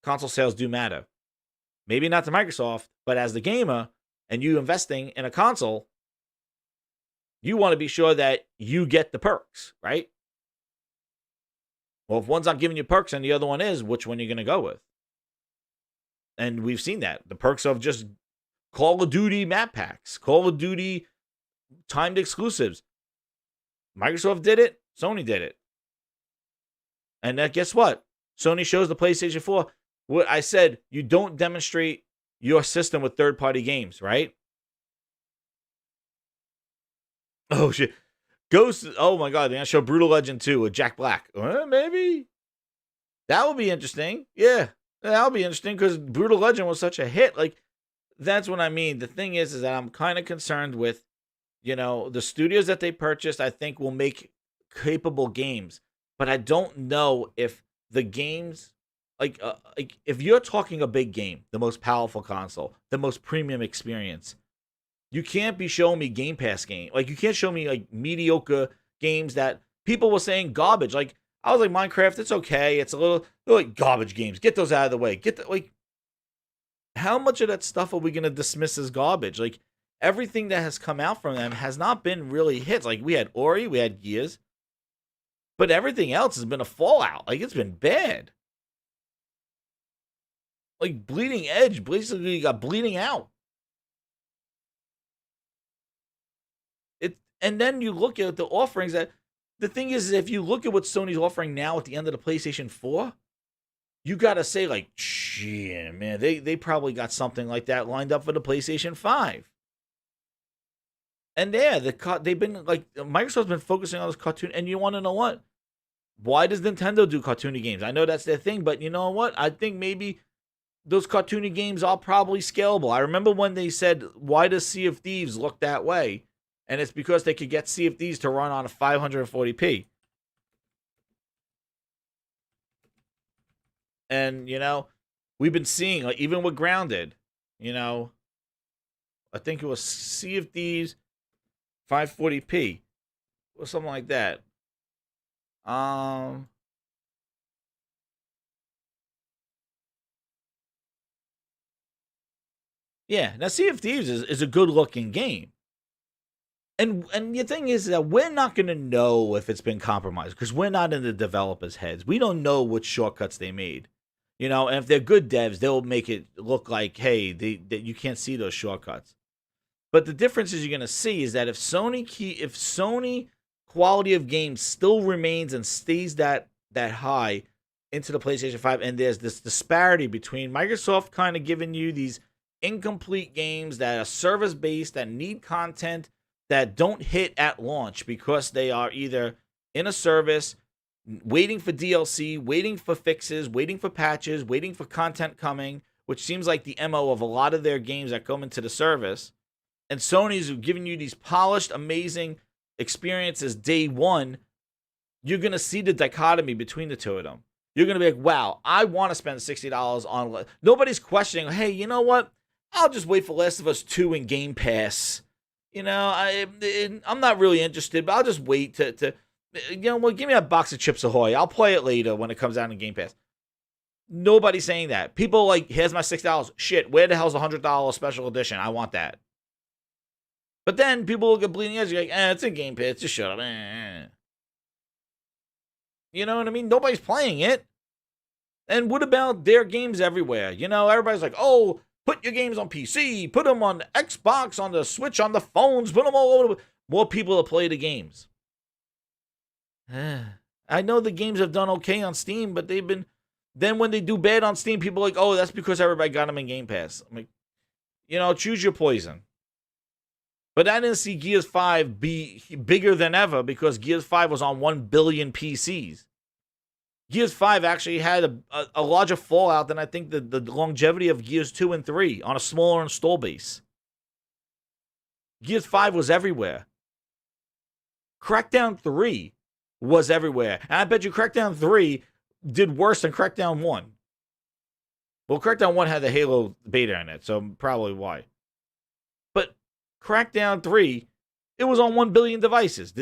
console sales do matter. Maybe not to Microsoft, but as the gamer and you investing in a console, you want to be sure that you get the perks, right? Well, if one's not giving you perks and the other one is, which one are you going to go with? And we've seen that. The perks of just Call of Duty map packs, Call of Duty timed exclusives. Microsoft did it. Sony did it. And that, guess what? Sony shows the PlayStation 4. What I said, you don't demonstrate your system with third-party games, right? Oh, shit. Ghost, oh my God, they're going to show Brutal Legend 2 with Jack Black. Maybe. That would be interesting. Yeah, that would be interesting because Brutal Legend was such a hit. Like, that's what I mean. The thing is that I'm kind of concerned with, the studios that they purchased, I think will make capable games. But I don't know if the games, like if you're talking a big game, the most powerful console, the most premium experience, you can't be showing me Game Pass game. Like, you can't show me like mediocre games that people were saying garbage. Like, I was like, Minecraft, it's okay. It's a little like garbage games. Get those out of the way. How much of that stuff are we going to dismiss as garbage? Like, everything that has come out from them has not been really hits. Like, we had Ori, we had Gears, but everything else has been a fallout. Like, it's been bad. Like, Bleeding Edge basically got bleeding out. And then you look at the offerings that, the thing is, if you look at what Sony's offering now at the end of the PlayStation 4, you got to say, like, shit, man, they probably got something like that lined up for the PlayStation 5. And yeah, they've been, like, Microsoft's been focusing on this cartoon, and you want to know what? Why does Nintendo do cartoony games? I know that's their thing, but you know what? I think maybe those cartoony games are probably scalable. I remember when they said, why does Sea of Thieves look that way? And it's because they could get Sea of Thieves to run on a 540p. And, we've been seeing, like, even with Grounded, I think it was Sea of Thieves 540p or something like that. Yeah, now Sea of Thieves is a good looking game. And the thing is that we're not going to know if it's been compromised because we're not in the developers' heads. We don't know what shortcuts they made. And if they're good devs, they'll make it look like, hey, you can't see those shortcuts. But the difference is you're going to see is that if Sony quality of games still remains and stays that high into the PlayStation 5, and there's this disparity between Microsoft kind of giving you these incomplete games that are service-based, that need content, that don't hit at launch because they are either in a service, waiting for DLC, waiting for fixes, waiting for patches, waiting for content coming, which seems like the MO of a lot of their games that come into the service. And Sony's giving you these polished, amazing experiences day one. You're going to see the dichotomy between the two of them. You're going to be like, wow, I want to spend $60 on... Nobody's questioning, hey, you know what? I'll just wait for Last of Us 2 in Game Pass. I'm not really interested, but I'll just wait to give me a box of Chips Ahoy. I'll play it later when it comes out in Game Pass. Nobody's saying that. People like, here's my $6. Shit, where the hell's the $100 special edition? I want that. But then people look at Bleeding Edge, you're like, it's in Game Pass, just shut up. You know what I mean? Nobody's playing it. And what about their games everywhere? Everybody's like, oh, put your games on PC, put them on Xbox, on the Switch, on the phones, put them all over. More people to play the games. I know the games have done okay on Steam, but they've been... Then when they do bad on Steam, people are like, oh, that's because everybody got them in Game Pass. I'm like, choose your poison. But I didn't see Gears 5 be bigger than ever because Gears 5 was on 1 billion PCs. Gears 5 actually had a larger fallout than I think the longevity of Gears 2 and 3 on a smaller install base. Gears 5 was everywhere. Crackdown 3 was everywhere. And I bet you Crackdown 3 did worse than Crackdown 1. Well, Crackdown 1 had the Halo beta in it, so probably why. Crackdown 3, it was on 1 billion devices.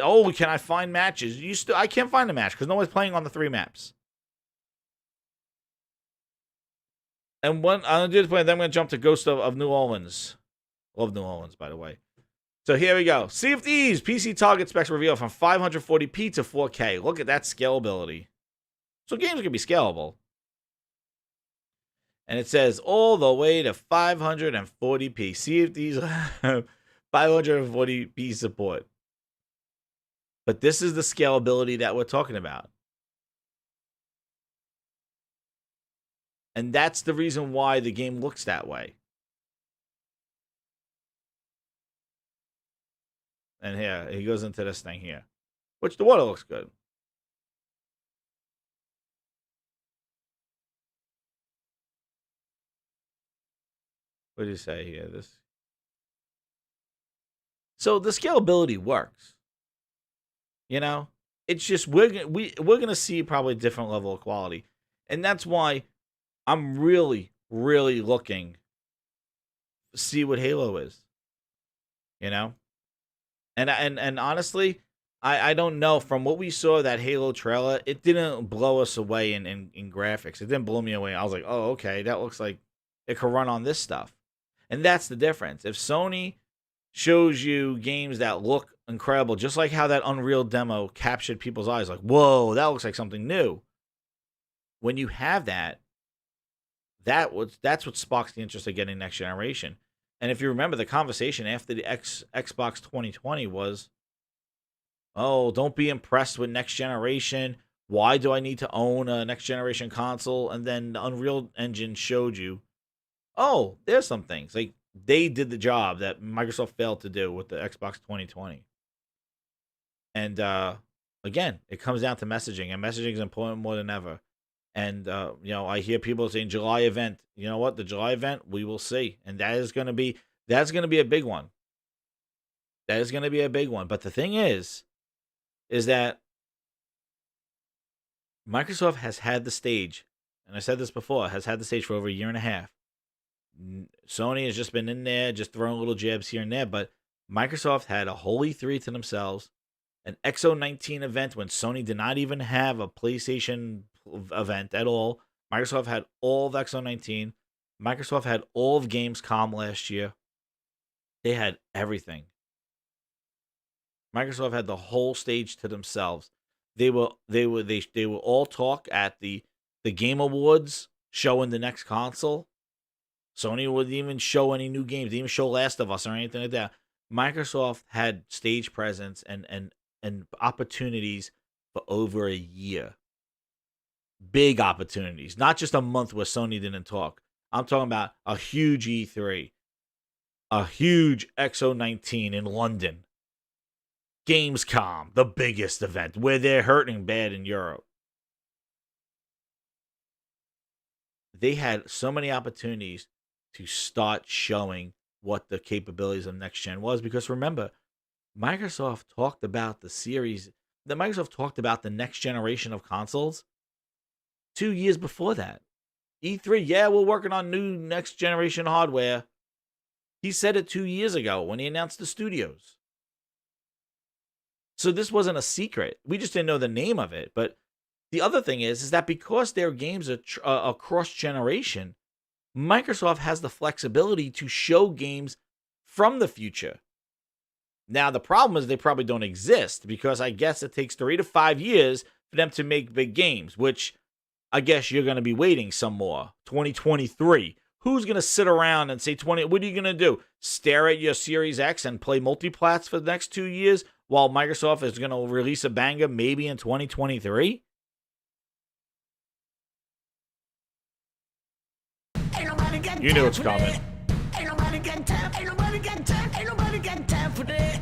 Oh, can I find matches? I can't find a match because no one's playing on the 3 maps. And I'm going to do the play, then I'm going to jump to Ghost of New Orleans. Love New Orleans, by the way. So here we go. Sea of Thieves, PC target specs revealed from 540p to 4K. Look at that scalability. So games can be scalable. And it says all the way to 540p. Sea of Thieves 540p support. But this is the scalability that we're talking about. And that's the reason why the game looks that way. And here, he goes into this thing here. Which the water looks good. What did he say here? So the scalability works. You know? It's just we're going to see probably a different level of quality. And that's why I'm really, really looking to see what Halo is. You know? And honestly, I don't know. From what we saw that Halo trailer, it didn't blow us away in graphics. It didn't blow me away. I was like, oh, okay, that looks like it could run on this stuff. And that's the difference. If Sony shows you games that look incredible, just like how that Unreal demo captured people's eyes, like, whoa, that looks like something new. When you have that, that's what sparks the interest of getting next generation. And if you remember, the conversation after the Xbox 2020 was, oh, don't be impressed with next generation. Why do I need to own a next generation console? And then the Unreal Engine showed you, oh, there's some things. Like, they did the job that Microsoft failed to do with the Xbox 2020. And again, it comes down to messaging, and messaging is important more than ever. And, I hear people saying July event. You know what? The July event, we will see. And that's going to be a big one. That is going to be a big one. But the thing is that Microsoft has had the stage, and I said this before, has had the stage for over a year and a half. Sony has just been in there, just throwing little jabs here and there. But Microsoft had a whole E3 to themselves, an XO19 event when Sony did not even have a PlayStation event at all. Microsoft had all of XO19. Microsoft had all of Gamescom last year. They had everything. Microsoft had the whole stage to themselves. They will all talk at the Game Awards showing the next console. Sony wouldn't even show any new games. They didn't even show Last of Us or anything like that. Microsoft had stage presence and opportunities for over a year. Big opportunities, not just a month where Sony didn't talk. I'm talking about a huge E3, a huge XO19 in London, Gamescom, the biggest event where they're hurting bad in Europe. They had so many opportunities to start showing what the capabilities of next gen was, because remember, Microsoft talked about Microsoft talked about the next generation of consoles 2 years before that. E3, yeah, we're working on new next generation hardware. He said it 2 years ago when he announced the studios. So this wasn't a secret. We just didn't know the name of it. But the other thing is that because their games are cross-generation, Microsoft has the flexibility to show games from the future. Now, the problem is they probably don't exist, because I guess it takes 3 to 5 years for them to make big games, which I guess you're going to be waiting some more. 2023. Who's going to sit around and say, what are you going to do? Stare at your Series X and play multiplats for the next 2 years while Microsoft is going to release a banger maybe in 2023? You knew it's coming. Ain't nobody got time. Ain't nobody got time. Ain't nobody got time for that.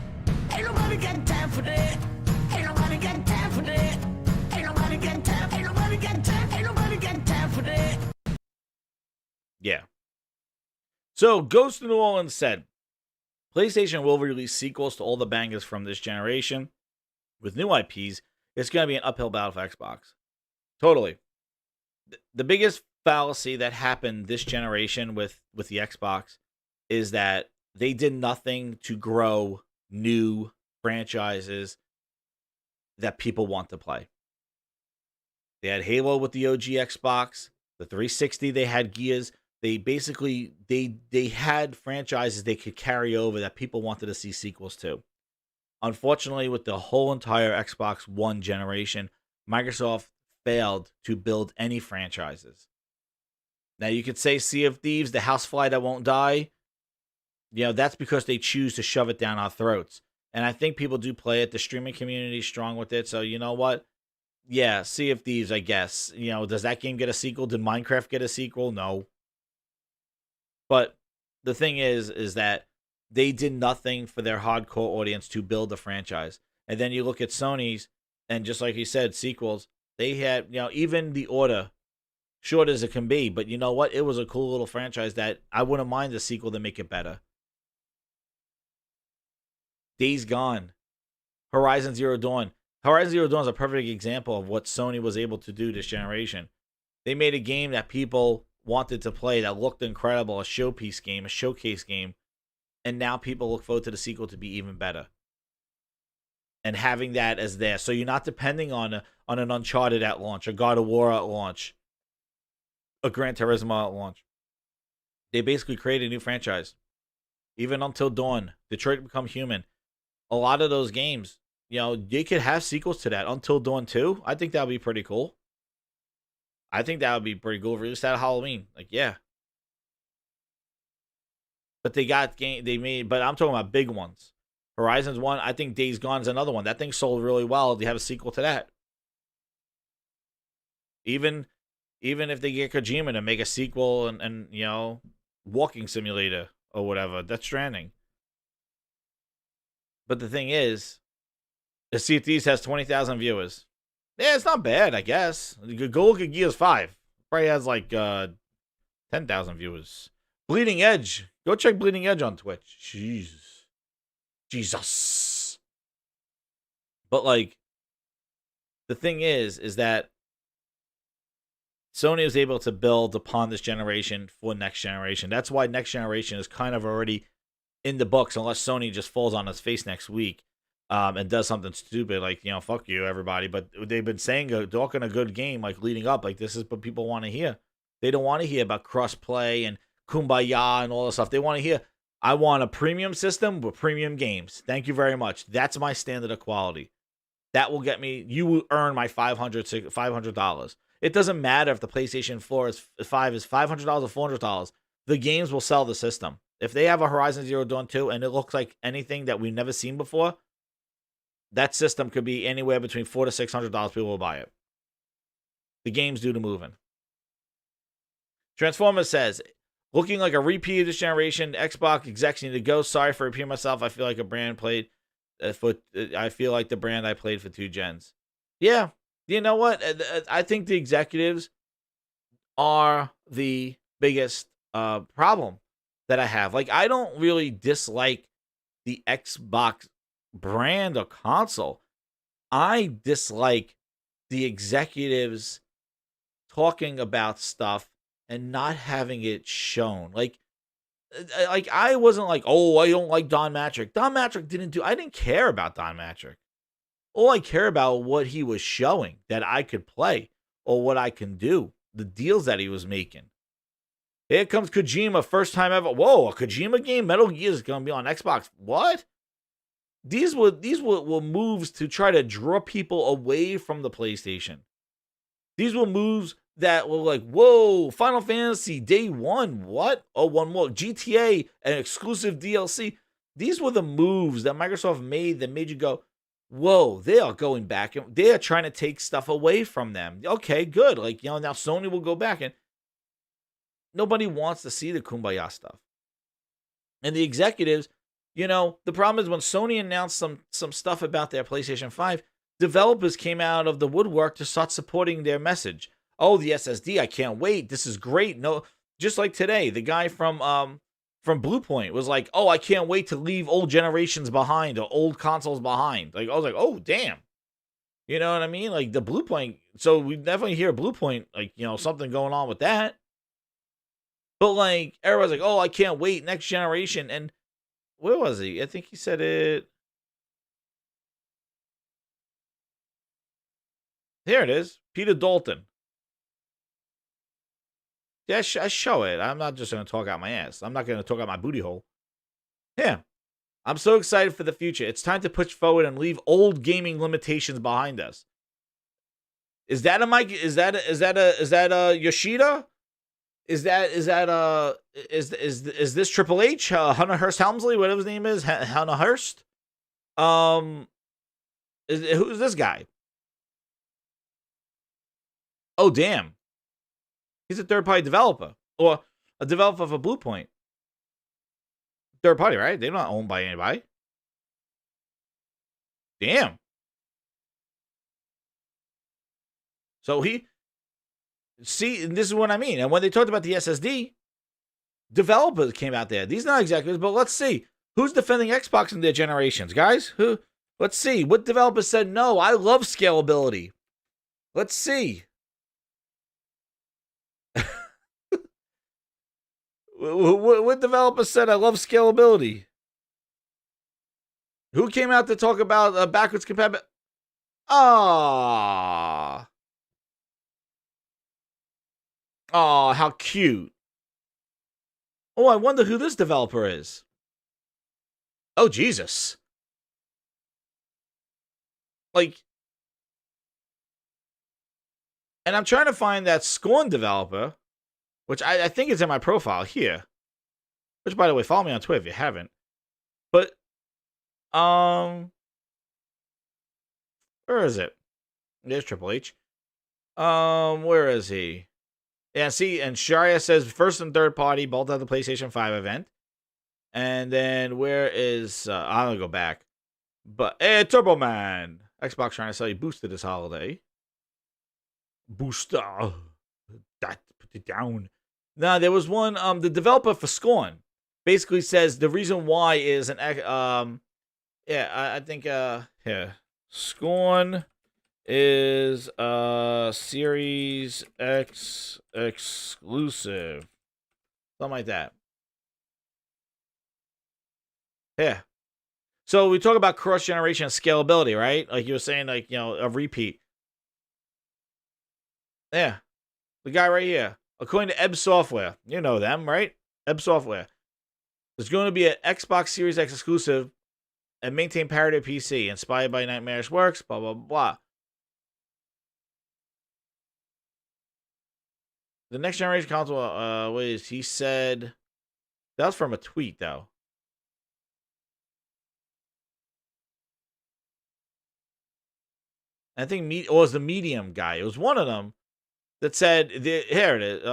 Ain't nobody got time for that. Ain't nobody got time for that. Ain't nobody got time. Ain't nobody got time. Ain't nobody got time for that. Yeah. So, Ghost of New Orleans said, PlayStation will release sequels to all the bangers from this generation. With new IPs, it's going to be an uphill battle for Xbox. Totally. The biggest fallacy that happened this generation with the Xbox is that they did nothing to grow new franchises that people want to play. They had Halo with the OG Xbox, the 360 they had Gears. They basically they had franchises they could carry over that people wanted to see sequels to. Unfortunately, with the whole entire Xbox One generation, Microsoft failed to build any franchises. Now you could say Sea of Thieves, the housefly that won't die. That's because they choose to shove it down our throats. And I think people do play it. The streaming community is strong with it. So you know what? Yeah, Sea of Thieves, I guess. Does that game get a sequel? Did Minecraft get a sequel? No. But the thing is that they did nothing for their hardcore audience to build a franchise. And then you look at Sony's, and just like you said, sequels, they had, even The Order, short as it can be, but you know what? It was a cool little franchise that I wouldn't mind a sequel to make it better. Days Gone, Horizon Zero Dawn. Horizon Zero Dawn is a perfect example of what Sony was able to do this generation. They made a game that people wanted to play that looked incredible, a showpiece game, a showcase game, and now people look forward to the sequel to be even better. And having that as there, so you're not depending on an Uncharted at launch, a God of War at launch, a Gran Turismo at launch. They basically created a new franchise. Even Until Dawn, Detroit Become Human. A lot of those games, they could have sequels to that. Until Dawn 2, I think that would be pretty cool. I think that would be pretty cool. Release that at Halloween. Yeah. But they made, but I'm talking about big ones. Horizon's one. I think Days Gone is another one. That thing sold really well. They have a sequel to that. Even if they get Kojima to make a sequel and Walking Simulator or whatever, Death Stranding. But the thing is, the Sea of Thieves has 20,000 viewers. Yeah, it's not bad, I guess. Go look at Gears 5. Probably has like 10,000 viewers. Bleeding Edge. Go check Bleeding Edge on Twitch. Jesus. But the thing is that Sony was able to build upon this generation for next generation. That's why next generation is kind of already in the books, unless Sony just falls on its face next week and does something stupid fuck you, everybody. But they've been talking a good game, leading up. This is what people want to hear. They don't want to hear about cross-play and Kumbaya and all this stuff. They want to hear, I want a premium system with premium games. Thank you very much. That's my standard of quality. That will get me, you will earn my $500. It doesn't matter if the PlayStation 5 is $500 or $400. The games will sell the system. If they have a Horizon Zero Dawn 2 and it looks like anything that we've never seen before, that system could be anywhere between $400 to $600. People will buy it. The games do the moving. Transformers says, looking like a repeat of this generation, Xbox execs need to go. Sorry for repeating myself. I feel like I feel like the brand I played for 2 gens. Yeah. You know what? I think the executives are the biggest problem that I have. I don't really dislike the Xbox brand or console. I dislike the executives talking about stuff and not having it shown. I wasn't oh, I don't like Don Matrick. Don Matrick I didn't care about Don Matrick. All I care about what he was showing that I could play or what I can do, the deals that he was making. Here comes Kojima, first time ever. Whoa, a Kojima game? Metal Gear is going to be on Xbox. What? These were moves to try to draw people away from the PlayStation. These were moves that were whoa, Final Fantasy Day 1. What? Oh, one more. GTA, an exclusive DLC. These were the moves that Microsoft made that made you go, whoa, they are going back. And they are trying to take stuff away from them. Okay, good. Now Sony will go back. And nobody wants to see the Kumbaya stuff. And the executives, the problem is when Sony announced some stuff about their PlayStation 5, developers came out of the woodwork to start supporting their message. Oh, the SSD, I can't wait. This is great. No, just like today, the guy from Bluepoint was like, oh, I can't wait to leave old generations behind or old consoles behind. I was like, oh, damn. You know what I mean? The Bluepoint. So we definitely hear Bluepoint, something going on with that. But everybody's like, oh, I can't wait, next generation. And where was he? I think he said it. There it is. Peter Dalton. Yeah, I show it. I'm not just going to talk out my ass. I'm not going to talk out my booty hole. Yeah. I'm so excited for the future. It's time to push forward and leave old gaming limitations behind us. Is that a Mike? Is that a Yoshida? Is this Triple H? Hunter Hearst Helmsley, whatever his name is, Hunter Hearst. Who's this guy? Oh damn, he's a third party developer or a developer for Blue Point. Third party, right? They're not owned by anybody. Damn. So see, and this is what I mean. And when they talked about the SSD, developers came out there. These are not executives, but let's see. Who's defending Xbox in their generations, guys? Who? Let's see. What developers said, no, I love scalability. Let's see. What developer said, I love scalability? Who came out to talk about backwards compatibility? Ah. Oh, how cute. Oh, I wonder who this developer is. Oh, Jesus. Like, and I'm trying to find that Scorn developer, which I think is in my profile here. Which, by the way, follow me on Twitter if you haven't. But, where is it? There's Triple H. Where is he? Yeah, see, and Sharia says first and third party, both at the PlayStation 5 event. And then where is, I'm going to go back. But, hey, Turbo Man. Xbox trying to sell you Booster this holiday. Booster. That, put it down. Now, there was one, the developer for Scorn basically says the reason why is I think, here. Scorn is Series X exclusive. Something like that. Yeah. So we talk about cross-generation scalability, right? Like you were saying, like, you know, a repeat. Yeah. The guy right here. According to Ebb Software. You know them, right? Ebb Software. There's going to be an Xbox Series X exclusive and maintain parity of PC, inspired by Nightmarish Works, blah, blah, blah. The next generation console, he said, that was from a tweet, though. I think it was the Medium guy. It was one of them that said, here it is.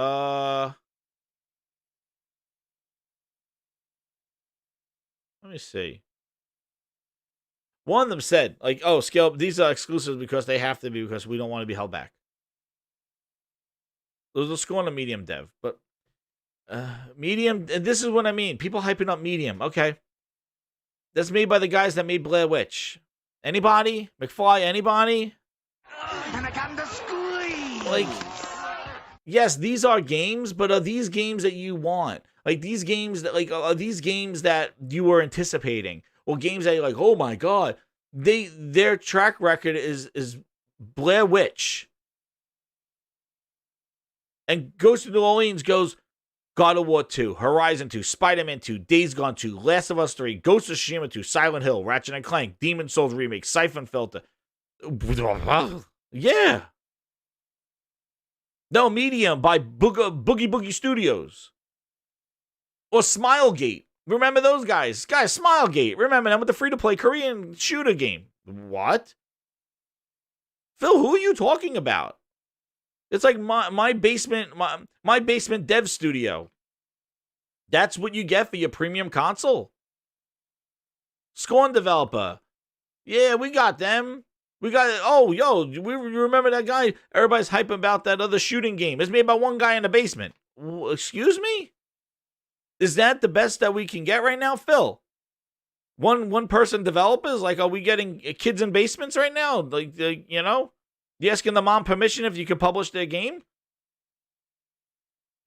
Let me see. One of them said, like, oh, these are exclusives because they have to be, because we don't want to be held back. Those are scoring a Medium dev. But Medium, and this is what I mean. People hyping up Medium. Okay. That's made by the guys that made Blair Witch. Anybody? McFly, anybody? And I got the squeeze. Like, yes, these are games, but are these games that you want? Like, these games that, like, are these games that you were anticipating? Or games that you're like, oh my god. Their track record is Blair Witch. And Ghost of New Orleans goes God of War 2, Horizon 2, Spider-Man 2, Days Gone 2, Last of Us 3, Ghost of Tsushima 2, Silent Hill, Ratchet & Clank, Demon Souls Remake, Siphon Filter. Yeah. No, Medium by Boogie Studios. Or Smilegate. Remember those guys? Guys, Smilegate. Remember them with the free-to-play Korean shooter game. What? Phil, who are you talking about? It's like my basement dev studio. That's what you get for your premium console. Scorn developer. Yeah, we got them. We got, oh, yo, we remember that guy? Everybody's hyping about that other shooting game. It's made by one guy in the basement. Excuse me? Is that the best that we can get right now, Phil? One person developers? Like, are we getting kids in basements right now? Like, you know? You asking the mom permission if you can publish their game?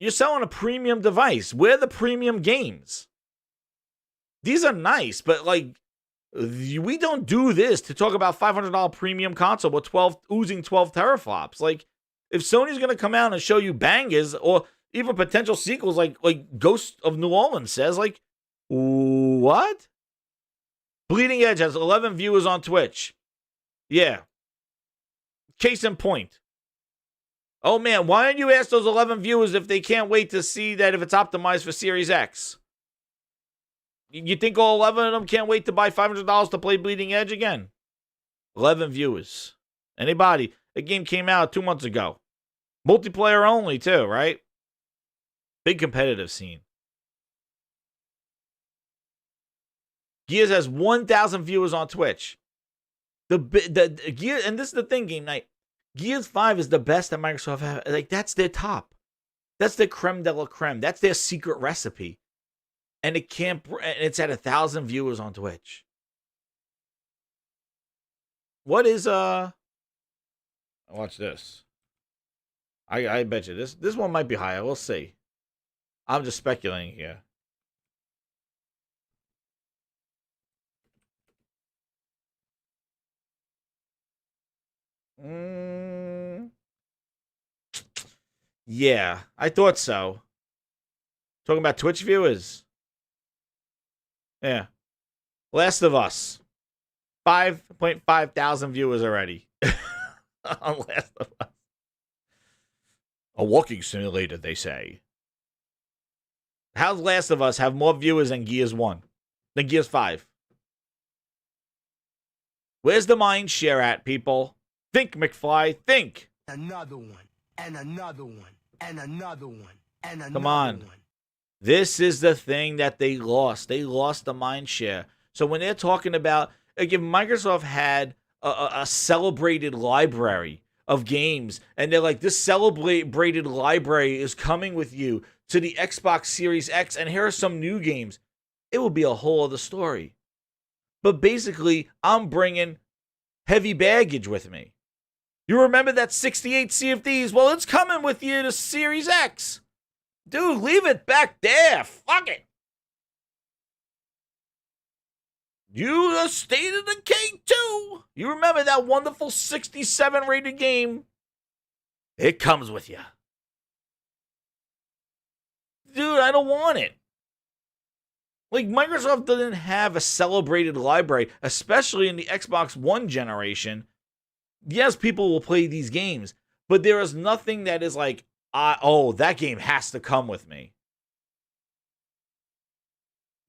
You're selling a premium device. Where are the premium games? these are nice, but like we don't do this to talk about $500 premium console with 12 teraflops. Like if Sony's going to come out and show you bangers or even potential sequels like Ghost of New Orleans says, like, what? Bleeding Edge has 11 viewers on Twitch. Yeah. Case in point. Oh man, why don't you ask those 11 viewers if they can't wait to see that if it's optimized for Series X? You think all 11 of them can't wait to buy $500 to play Bleeding Edge again? 11 viewers. Anybody? The game came out 2 months ago. Multiplayer only too, right? Big competitive scene. Gears has 1,000 viewers on Twitch. The Gears, and this is the thing, Game Night. Gears 5 is the best that Microsoft has. Like, that's their top. That's their creme de la creme. That's their secret recipe. And it's at 1,000 viewers on Twitch. What is watch this. I bet you this one might be higher. We'll see. I'm just speculating here. Yeah, I thought so. Talking about Twitch viewers. Yeah. Last of Us. 5.5 thousand viewers already. On Last of Us. A walking simulator, they say. How's Last of Us have more viewers than Gears 1? Than Gears 5? Where's the mind share at, people? Think, McFly, think. Another one, and another one, and another one, and another Come on. one. This is the thing that they lost. They lost the mind share. So when they're talking about, like if Microsoft had a celebrated library of games, and they're like, this celebrated library is coming with you to the Xbox Series X, and here are some new games, it would be a whole other story. But basically, I'm bringing heavy baggage with me. You remember that 68 CFDs? Well, it's coming with you to Series X. Dude, leave it back there. Fuck it. You a State of Decay 2. You remember that wonderful 67 rated game? It comes with you. Dude, I don't want it. Like, Microsoft doesn't have a celebrated library, especially in the Xbox One generation. Yes, people will play these games, but there is nothing that is like, oh, that game has to come with me.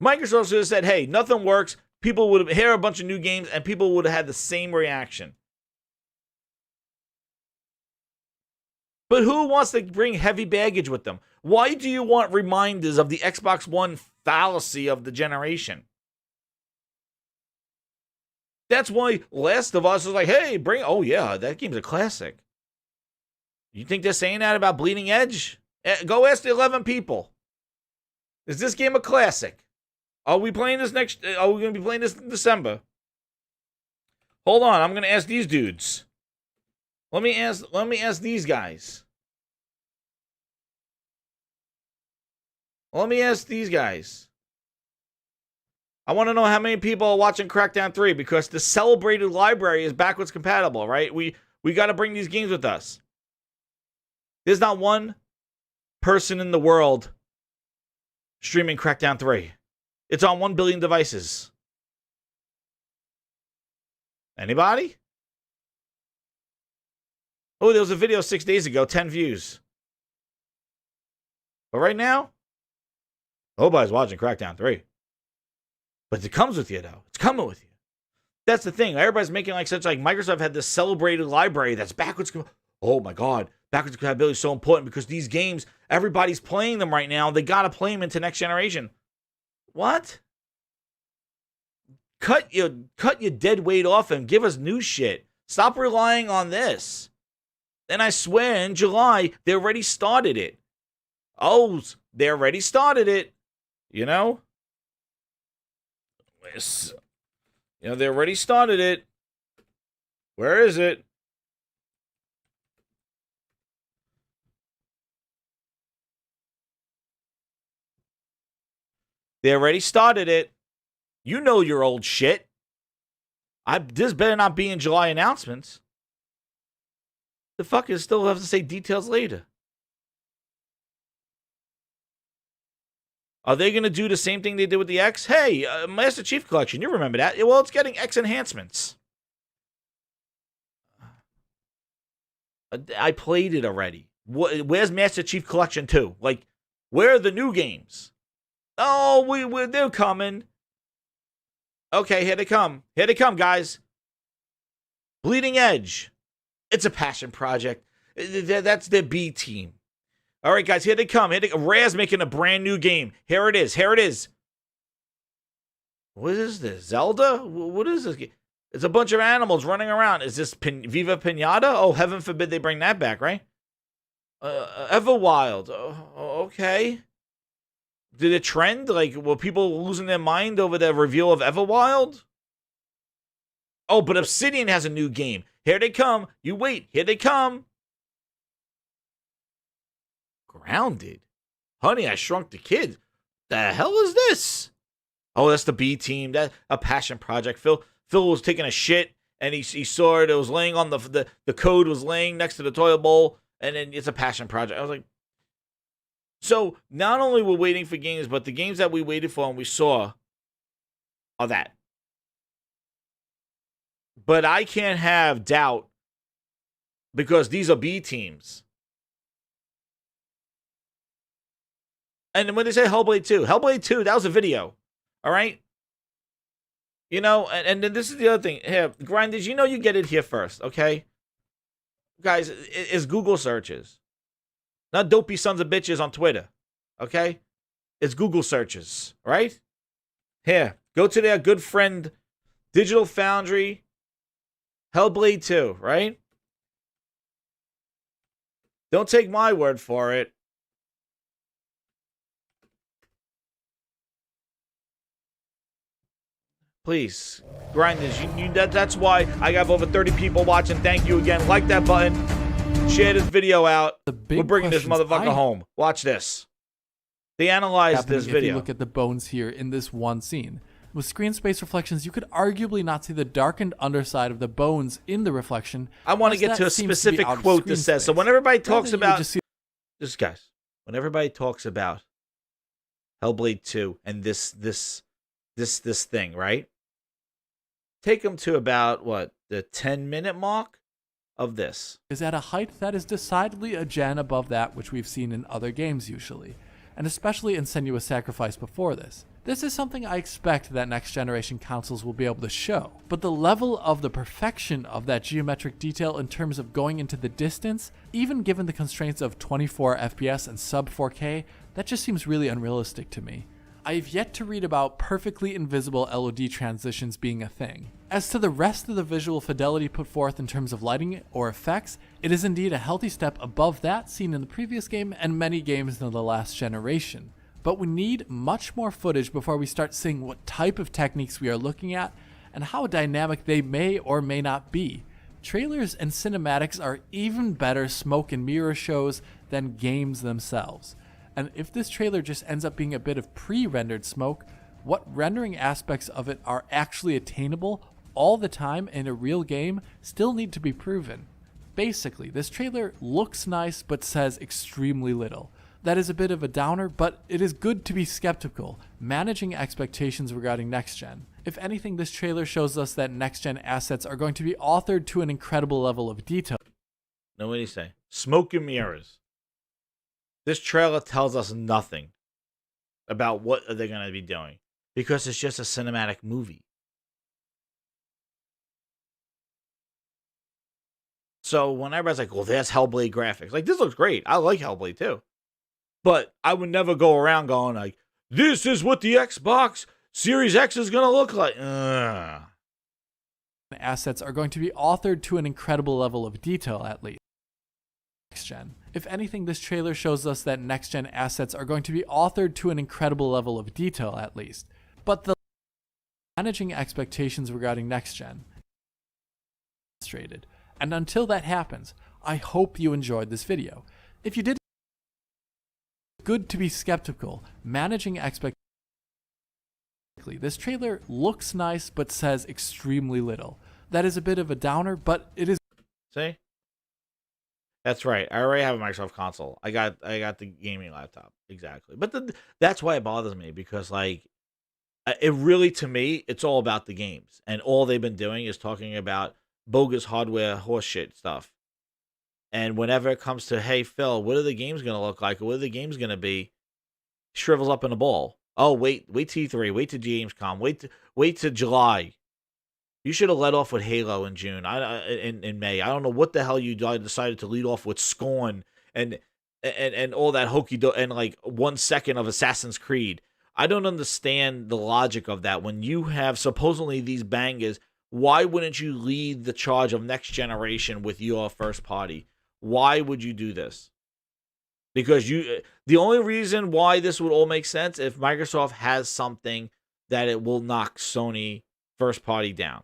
Microsoft should have said, hey, nothing works. People would have, here are a bunch of new games, and people would have had the same reaction. But who wants to bring heavy baggage with them? Why do you want reminders of the Xbox One fallacy of the generation? That's why Last of Us is like, hey, oh yeah, that game's a classic. You think they're saying that about Bleeding Edge? Go ask the 11 people. Is this game a classic? Are we playing this are we going to be playing this in December? Hold on, I'm going to ask these dudes. Let me ask these guys. Let me ask these guys. I want to know how many people are watching Crackdown 3 because the celebrated library is backwards compatible, right? We got to bring these games with us. There's not one person in the world streaming Crackdown 3. It's on 1 billion devices. Anybody? Oh, there was a video 6 days ago, 10 views. But right now, nobody's watching Crackdown 3. But it comes with you, though. It's coming with you. That's the thing. Everybody's making like such like Microsoft had this celebrated library that's backwards. Oh my God. Backwards compatibility is so important because these games, everybody's playing them right now. They got to play them into next generation. What? Cut your dead weight off and give us new shit. Stop relying on this. And I swear in July, they already started it. Oh, they already started it. You know? You know, they already started it. Where is it? They already started it. You know your old shit. This better not be in July announcements. The fuckers still have to say details later. Are they going to do the same thing they did with the X? Hey, Master Chief Collection, you remember that? Well, it's getting X enhancements. I played it already. Where's Master Chief Collection 2? Like, where are the new games? Oh, they're coming. Okay, here they come. Here they come, guys. Bleeding Edge. It's a passion project. That's their B team. All right, guys, here they come. Rare's making a brand new game. Here it is. Here it is. What is this? Zelda? What is this? It's a bunch of animals running around. Is this Viva Pinata? Oh, heaven forbid they bring that back, right? Everwild. Okay. Did it trend? Like, were people losing their mind over the reveal of Everwild? Oh, but Obsidian has a new game. Here they come. You wait. Here they come. Grounded. Honey, I Shrunk the Kid. The hell is this? Oh, that's the B team. That a passion project. Phil was taking a shit and he saw it. It was laying on the code was laying next to the toilet bowl, and then it's a passion project. I was like, so not only we're waiting for games, but the games that we waited for and we saw are that. But I can't have doubt because these are B teams. And when they say Hellblade 2, that was a video. All right? You know, and then this is the other thing. Here, Grinders, you know you get it here first, okay? Guys, it's Google searches. Not dopey sons of bitches on Twitter, okay? It's Google searches, right? Here, go to their good friend, Digital Foundry, Hellblade 2, right? Don't take my word for it. Please, Grinders, that's why I got over 30 people watching. Thank you again. Like that button. Share this video out. We're bringing this motherfucker home. Watch this. They analyzed this video. If you look at the bones here in this one scene. With screen space reflections, you could arguably not see the darkened underside of the bones in the reflection. I want to get to a specific quote that says, so when everybody talks about this, guys, when everybody talks about Hellblade 2 and this thing, right? Take them to about, what, the 10-minute mark of this. Is at a height that is decidedly a gen above that which we've seen in other games usually, and especially in Senua's Sacrifice before this. This is something I expect that next generation consoles will be able to show, but the level of the perfection of that geometric detail in terms of going into the distance, even given the constraints of 24 FPS and sub 4K, that just seems really unrealistic to me. I have yet to read about perfectly invisible LOD transitions being a thing. As to the rest of the visual fidelity put forth in terms of lighting or effects, it is indeed a healthy step above that seen in the previous game and many games in the last generation. But we need much more footage before we start seeing what type of techniques we are looking at and how dynamic they may or may not be. Trailers and cinematics are even better smoke and mirror shows than games themselves. And if this trailer just ends up being a bit of pre-rendered smoke, what rendering aspects of it are actually attainable all the time in a real game still need to be proven. Basically, this trailer looks nice but says extremely little. That is a bit of a downer, but it is good to be skeptical, managing expectations regarding next-gen. If anything, this trailer shows us that next-gen assets are going to be authored to an incredible level of detail. Now, what do you say? Smoke and mirrors. This trailer tells us nothing about what they're going to be doing because it's just a cinematic movie. So when everybody's like, well, there's Hellblade graphics. Like, this looks great. I like Hellblade too. But I would never go around going like, this is what the Xbox Series X is going to look like. Assets are going to be authored to an incredible level of detail, at least. Next-gen. If anything, this trailer shows us that next-gen assets are going to be authored to an incredible level of detail, at least. But the managing expectations regarding next-gen. And until that happens, I hope you enjoyed this video. If you did, it's good to be skeptical, managing expectations quickly. This trailer looks nice, but says extremely little. That is a bit of a downer, but it is. See? That's right. I already have a Microsoft console. I got the gaming laptop. Exactly. But that's why it bothers me, because like it really, to me, it's all about the games. And all they've been doing is talking about bogus hardware horseshit stuff. And whenever it comes to, hey, Phil, what are the games going to look like? Or what are the games going to be? Shrivels up in a ball. Oh, wait till E3, wait to Gamescom, wait to July. You should have let off with Halo in June. In May. I don't know what the hell you decided to lead off with Scorn and all that hokey and like 1 second of Assassin's Creed. I don't understand the logic of that. When you have supposedly these bangers, why wouldn't you lead the charge of next generation with your first party? Why would you do this? Because the only reason why this would all make sense if Microsoft has something that it will knock Sony first party down.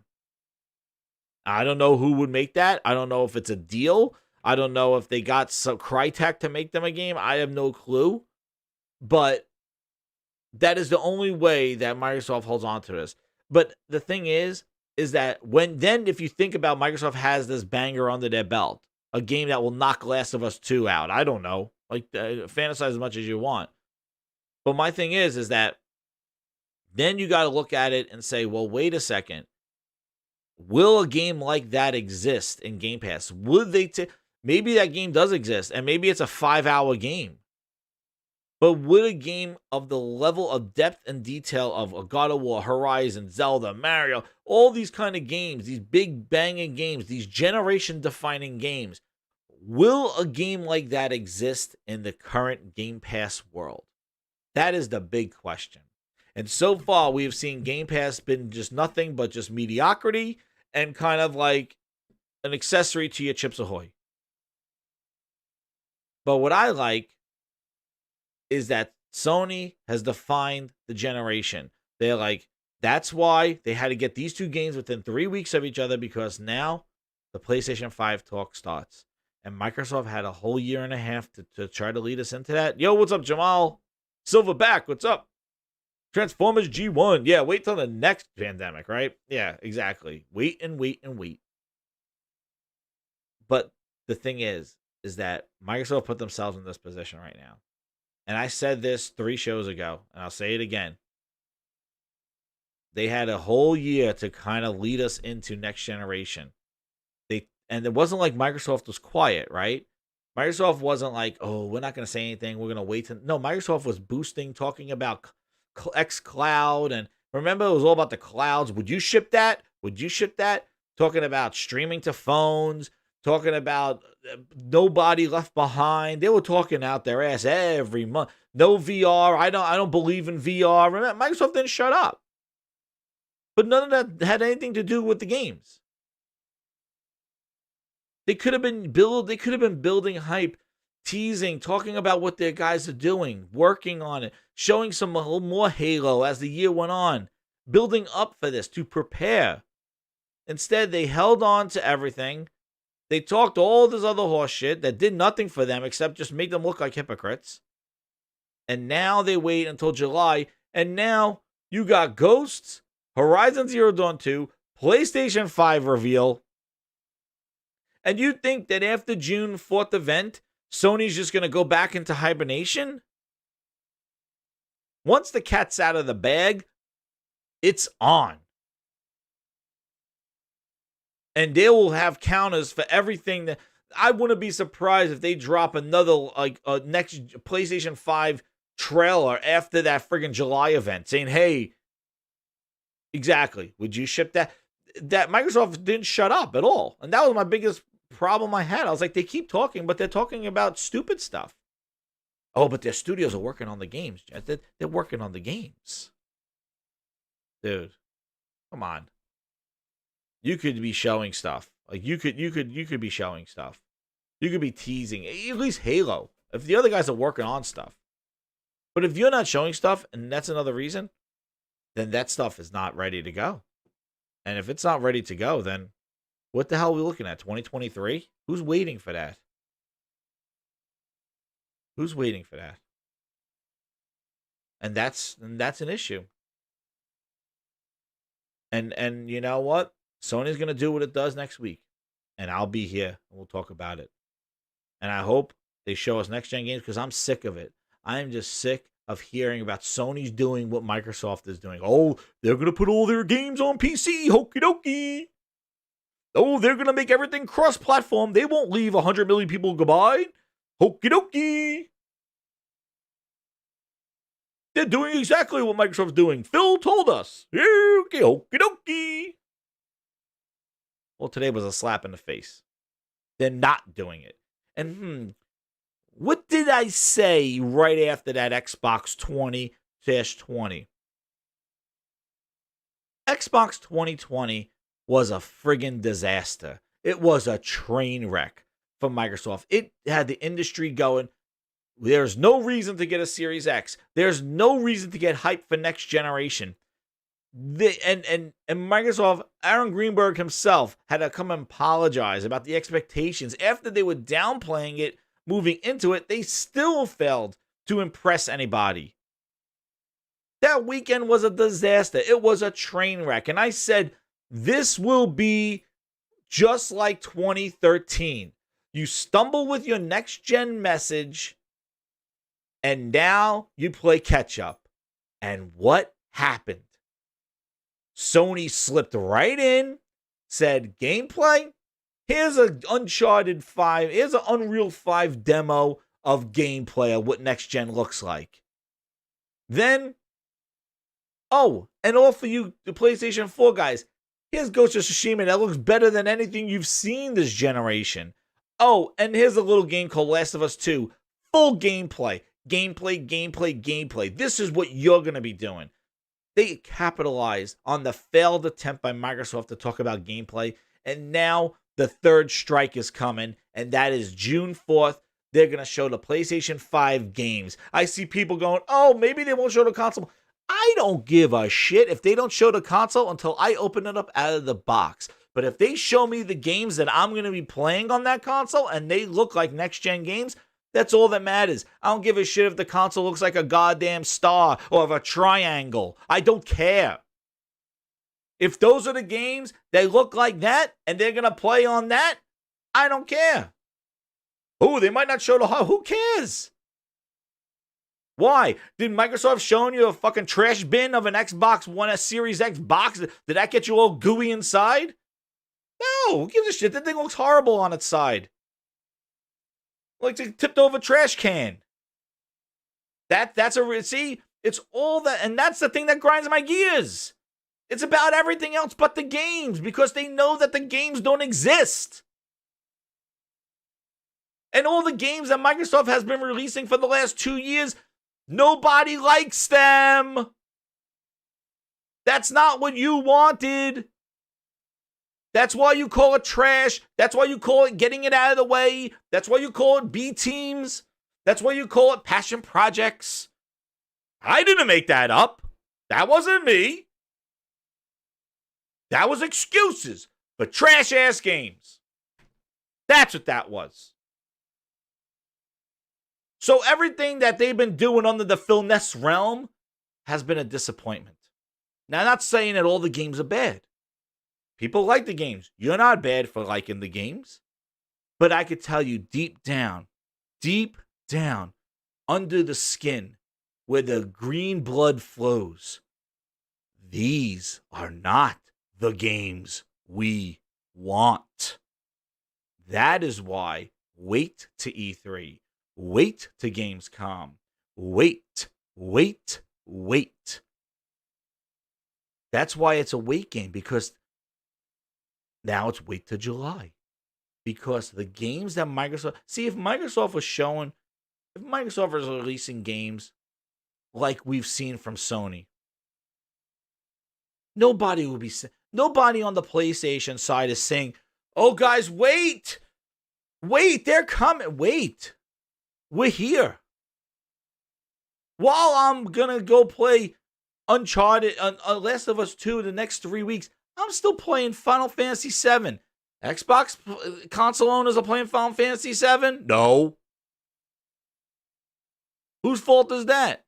I don't know who would make that. I don't know if it's a deal. I don't know if they got some Crytek to make them a game. I have no clue. But that is the only way that Microsoft holds on to this. But the thing is that if you think about Microsoft has this banger under their belt, a game that will knock Last of Us 2 out. I don't know. Like, fantasize as much as you want. But my thing is that then you got to look at it and say, well, wait a second. Will a game like that exist in Game Pass? Would they maybe that game does exist, and maybe it's a 5-hour game. But would a game of the level of depth and detail of a God of War, Horizon, Zelda, Mario, all these kind of games, these big banging games, these generation-defining games, will a game like that exist in the current Game Pass world? That is the big question. And so far, we have seen Game Pass been just nothing but just mediocrity and kind of like an accessory to your Chips Ahoy. But what I like is that Sony has defined the generation. They're like, that's why they had to get these two games within 3 weeks of each other, because now the PlayStation 5 talk starts. And Microsoft had a whole year and a half to try to lead us into that. Yo, what's up, Jamal? Silverback, what's up? Transformers G1. Yeah, wait till the next pandemic, right? Yeah, exactly. Wait and wait and wait. But the thing is that Microsoft put themselves in this position right now. And I said this 3 shows ago, and I'll say it again. They had a whole year to kind of lead us into next generation. And it wasn't like Microsoft was quiet, right? Microsoft wasn't like, oh, we're not going to say anything. We're going to wait. No, Microsoft was boosting, talking about xCloud. And remember, it was all about the clouds. Would you ship that? Would you ship that? Talking about streaming to phones, talking about nobody left behind. They were talking out their ass every month. No VR. I don't believe in VR. Remember, Microsoft didn't shut up. But none of that had anything to do with the games. They could have been building hype, teasing, talking about what their guys are doing, working on it, showing a little more Halo as the year went on, building up for this to prepare. Instead, they held on to everything. They talked all this other horse shit that did nothing for them except just make them look like hypocrites. And now they wait until July, and now you got Ghosts, Horizon Zero Dawn 2, PlayStation 5 reveal. And you think that after June 4th event, Sony's just going to go back into hibernation? Once the cat's out of the bag, it's on. And they will have counters for everything. That I wouldn't be surprised if they drop another next PlayStation 5 trailer after that friggin' July event saying, hey, exactly, would you ship that? That Microsoft didn't shut up at all. And that was my biggest problem I had. I was like, they keep talking, but they're talking about stupid stuff. Oh, but their studios are working on the games. They're working on the games. Dude, come on. You could be showing stuff. Like you could be showing stuff. You could be teasing. At least Halo. If the other guys are working on stuff. But if you're not showing stuff, and that's another reason, then that stuff is not ready to go. And if it's not ready to go, then what the hell are we looking at? 2023? Who's waiting for that? Who's waiting for that? And that's an issue. And you know what? Sony's gonna do what it does next week, and I'll be here and we'll talk about it. And I hope they show us next gen games because I'm sick of it. I am just sick of hearing about Sony's doing what Microsoft is doing. Oh, they're gonna put all their games on PC. Hokey dokey. Oh, they're gonna make everything cross-platform. They won't leave 100 million people goodbye. Hokey dokey. They're doing exactly what Microsoft's doing. Phil told us. Okay, okie dokie. Well, today was a slap in the face. They're not doing it. And what did I say right after that Xbox 20-20? Xbox 2020 was a friggin' disaster. It was a train wreck for Microsoft. It had the industry going. There's no reason to get a Series X. There's no reason to get hyped for next generation. And Microsoft, Aaron Greenberg himself had to come and apologize about the expectations. After they were downplaying it, moving into it, they still failed to impress anybody. That weekend was a disaster. It was a train wreck. And I said, this will be just like 2013. You stumble with your next gen message, and now you play catch up. And what happened? Sony slipped right in, said gameplay. Here's an Uncharted 5. Here's an Unreal 5 demo of gameplay of what next gen looks like. Then, and all for you, the PlayStation 4 guys, here's Ghost of Tsushima that looks better than anything you've seen this generation. And here's a little game called Last of Us 2. Full gameplay. Gameplay. This is what you're going to be doing. They capitalized on the failed attempt by Microsoft to talk about gameplay. And now the third strike is coming. And that is June 4th. They're going to show the PlayStation 5 games. I see people going, maybe they won't show the console. I don't give a shit if they don't show the console until I open it up out of the box. But if they show me the games that I'm going to be playing on that console and they look like next-gen games, that's all that matters. I don't give a shit if the console looks like a goddamn star or of a triangle. I don't care. If those are the games, they look like that, and they're going to play on that, I don't care. They might not show the hard. Who cares? Why? Did Microsoft showing you a fucking trash bin of an Xbox One, a Series X box? Did that get you all gooey inside? No, who gives a shit? That thing looks horrible on its side. Like a tipped over trash can. See, it's all that, and that's the thing that grinds my gears. It's about everything else but the games, because they know that the games don't exist. And all the games that Microsoft has been releasing for the last 2 years, nobody likes them. That's not what you wanted. That's why you call it trash. That's why you call it getting it out of the way. That's why you call it B teams. That's why you call it passion projects. I didn't make that up. That wasn't me. That was excuses for trash-ass games. That's what that was. So everything that they've been doing under the Phil Ness realm has been a disappointment. Now, I'm not saying that all the games are bad. People like the games. You're not bad for liking the games. But I could tell you deep down, under the skin, where the green blood flows, these are not the games we want. That is why wait to E3. Wait to Gamescom. Wait. That's why it's a wait game, because now it's wait to July. Because the games that Microsoft... See, if Microsoft is releasing games like we've seen from Sony, nobody on the PlayStation side is saying, oh, guys, wait, they're coming. Wait, we're here. While I'm going to go play Uncharted, Last of Us 2 the next 3 weeks, I'm still playing Final Fantasy 7. Xbox console owners are playing Final Fantasy 7? No. Whose fault is that?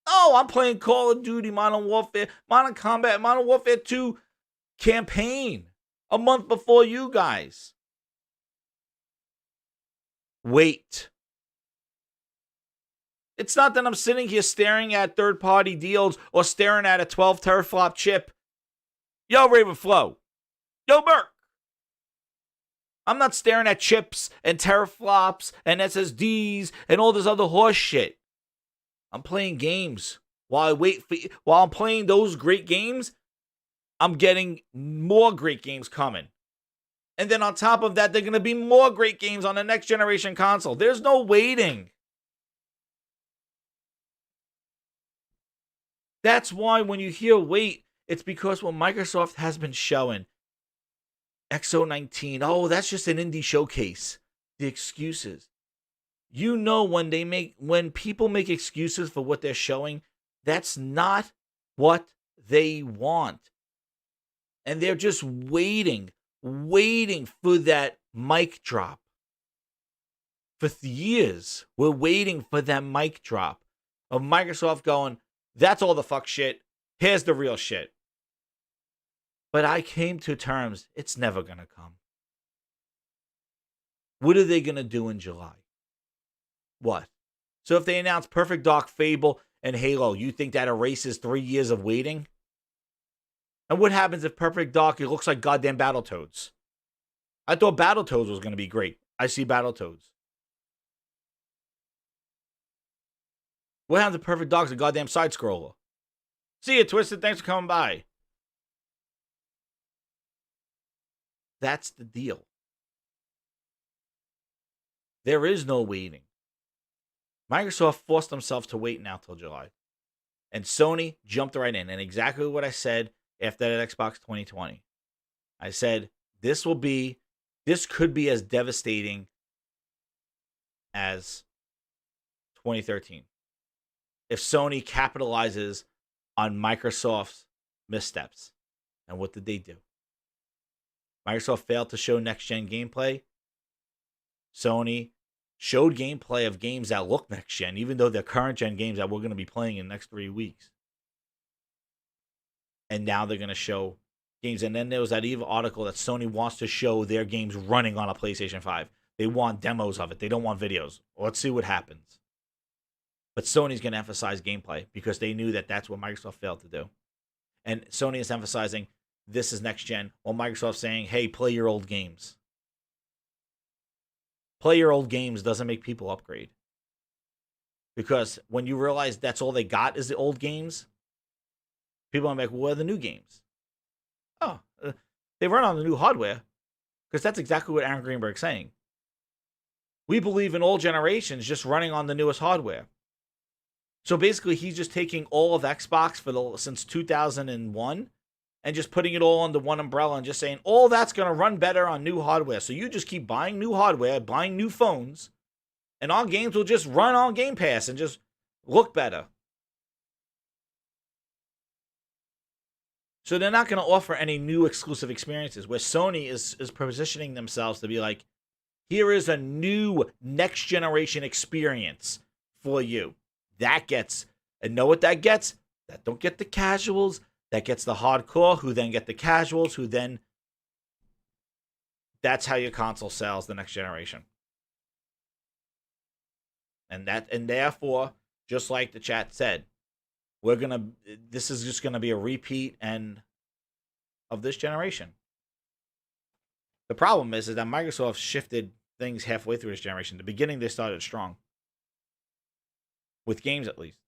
No, I'm playing Call of Duty, Modern Warfare, Modern Combat, Modern Warfare 2 campaign a month before you guys. Wait. It's not that I'm sitting here staring at third-party deals or staring at a 12 teraflop chip. Yo, Ravenflow. Yo, Burke. I'm not staring at chips and teraflops and SSDs and all this other horse shit. I'm playing games. While I'm playing those great games, I'm getting more great games coming. And then on top of that, there are going to be more great games on the next generation console. There's no waiting. That's why when you hear wait, it's because what Microsoft has been showing. XO19, oh, that's just an indie showcase. The excuses. You know, when people make excuses for what they're showing, that's not what they want. And they're just waiting for that mic drop. For years, we're waiting for that mic drop of Microsoft going, that's all the fuck shit. Here's the real shit. But I came to terms, it's never going to come. What are they going to do in July? What? So if they announce Perfect Dark, Fable, and Halo, you think that erases 3 years of waiting? And what happens if Perfect Dark, it looks like goddamn Battletoads? I thought Battletoads was going to be great. I see Battletoads. What happens if Perfect Dark's a goddamn side-scroller? See you, Twisted. Thanks for coming by. That's the deal. There is no waiting. Microsoft forced themselves to wait now till July. And Sony jumped right in. And exactly what I said after that Xbox 2020. I said, this could be as devastating as 2013. If Sony capitalizes on Microsoft's missteps. And what did they do? Microsoft failed to show next-gen gameplay. Sony showed gameplay of games that look next-gen, even though they're current-gen games that we're going to be playing in the next 3 weeks. And now they're going to show games. And then there was that evil article that Sony wants to show their games running on a PlayStation 5. They want demos of it. They don't want videos. Let's see what happens. But Sony's going to emphasize gameplay because they knew that that's what Microsoft failed to do. And Sony is emphasizing this is next gen, while Microsoft's saying, hey, play your old games. Play your old games doesn't make people upgrade. Because when you realize that's all they got is the old games, people are like, well, what are the new games? Oh, they run on the new hardware. Because that's exactly what Aaron Greenberg's saying. We believe in all generations just running on the newest hardware. So basically, he's just taking all of Xbox since 2001 and just putting it all under one umbrella and just saying, all that's going to run better on new hardware. So you just keep buying new hardware, buying new phones, and our games will just run on Game Pass and just look better. So they're not going to offer any new exclusive experiences, where Sony is positioning themselves to be like, here is a new next generation experience for you. That gets, and know what that gets? That don't get the casuals. That gets the hardcore, who then get the casuals, who then... That's how your console sells the next generation. And therefore, just like the chat said, this is just gonna be a repeat of this generation. The problem is that Microsoft shifted things halfway through this generation. The beginning, they started strong. With games, at least.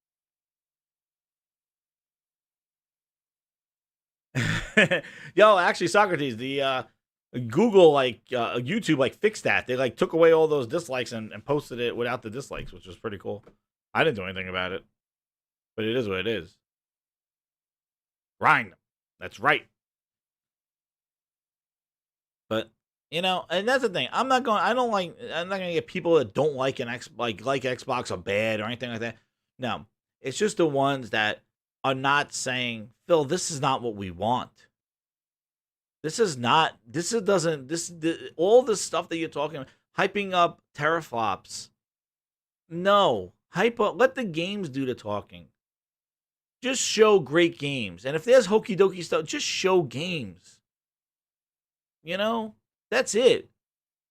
Yo, actually, Socrates, the Google, YouTube, fixed that. They, took away all those dislikes and posted it without the dislikes, which was pretty cool. I didn't do anything about it. But it is what it is. Ryan, that's right. But, and that's the thing. I'm not going to get people that don't like Xbox or bad or anything like that. No. It's just the ones that are not saying, Phil, this is not what we want. All this stuff that you're talking about, hyping up teraflops. No. Let the games do the talking. Just show great games. And if there's hokey dokey stuff, just show games. You know? That's it.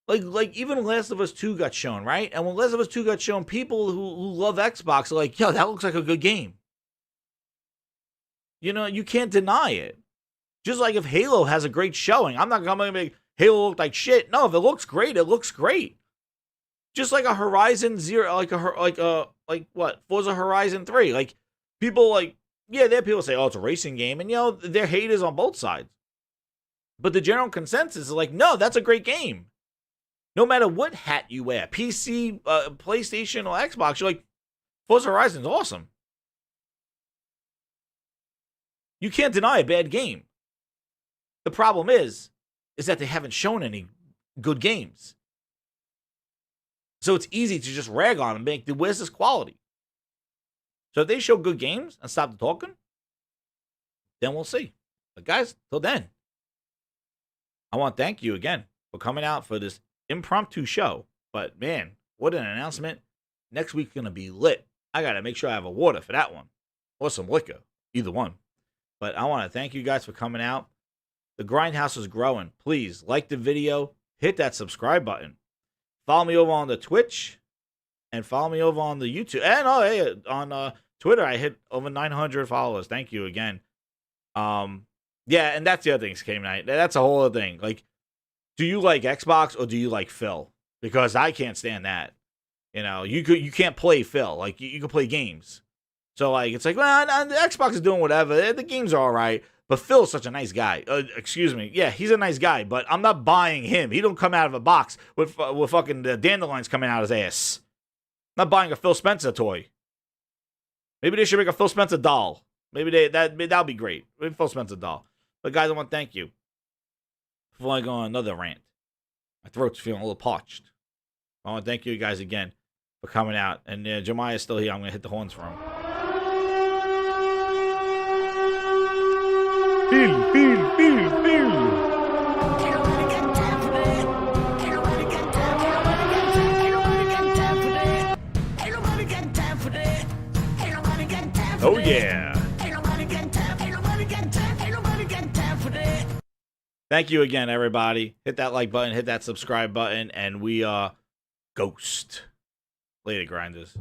Like even Last of Us 2 got shown, right? And when Last of Us 2 got shown, people who love Xbox are like, yo, that looks like a good game. You know, you can't deny it. Just like if Halo has a great showing, I'm not going to make Halo look like shit. No, if it looks great, it looks great. Just like a Horizon Zero, like what? Forza Horizon 3. Like, people like, yeah, there are people say, oh, it's a racing game. And, you know, they're haters on both sides. But the general consensus is like, no, that's a great game. No matter what hat you wear, PC, PlayStation, or Xbox, you're like, Forza Horizon's awesome. You can't deny a bad game. The problem is that they haven't shown any good games. So it's easy to just rag on them and make, where's this quality? So if they show good games and stop the talking, then we'll see. But guys, till then, I want to thank you again for coming out for this impromptu show. But man, what an announcement. Next week's going to be lit. I got to make sure I have a water for that one. Or some liquor. Either one. But I want to thank you guys for coming out. The Grindhouse is growing. Please like the video. Hit that subscribe button. Follow me over on the Twitch. And follow me over on the YouTube. And on Twitter, I hit over 900 followers. Thank you again. Yeah, and that's the other thing, Came Night. That's a whole other thing. Like, do you like Xbox or do you like Phil? Because I can't stand that. You know, you can't play Phil. Like, you can play games. So, like, it's like, well, the Xbox is doing whatever. The games are all right. But Phil's such a nice guy. Excuse me. Yeah, he's a nice guy, but I'm not buying him. He don't come out of a box with fucking dandelions coming out his ass. I'm not buying a Phil Spencer toy. Maybe they should make a Phil Spencer doll. Maybe that'll be great. Maybe Phil Spencer doll. But guys, I want to thank you. Before I go on another rant, my throat's feeling a little parched. I want to thank you guys again for coming out. And Jemiah's still here. I'm going to hit the horns for him. Feel. Oh yeah. Thank you again, everybody. Hit that like button, hit that subscribe button, and we Ghost. Later, grinders.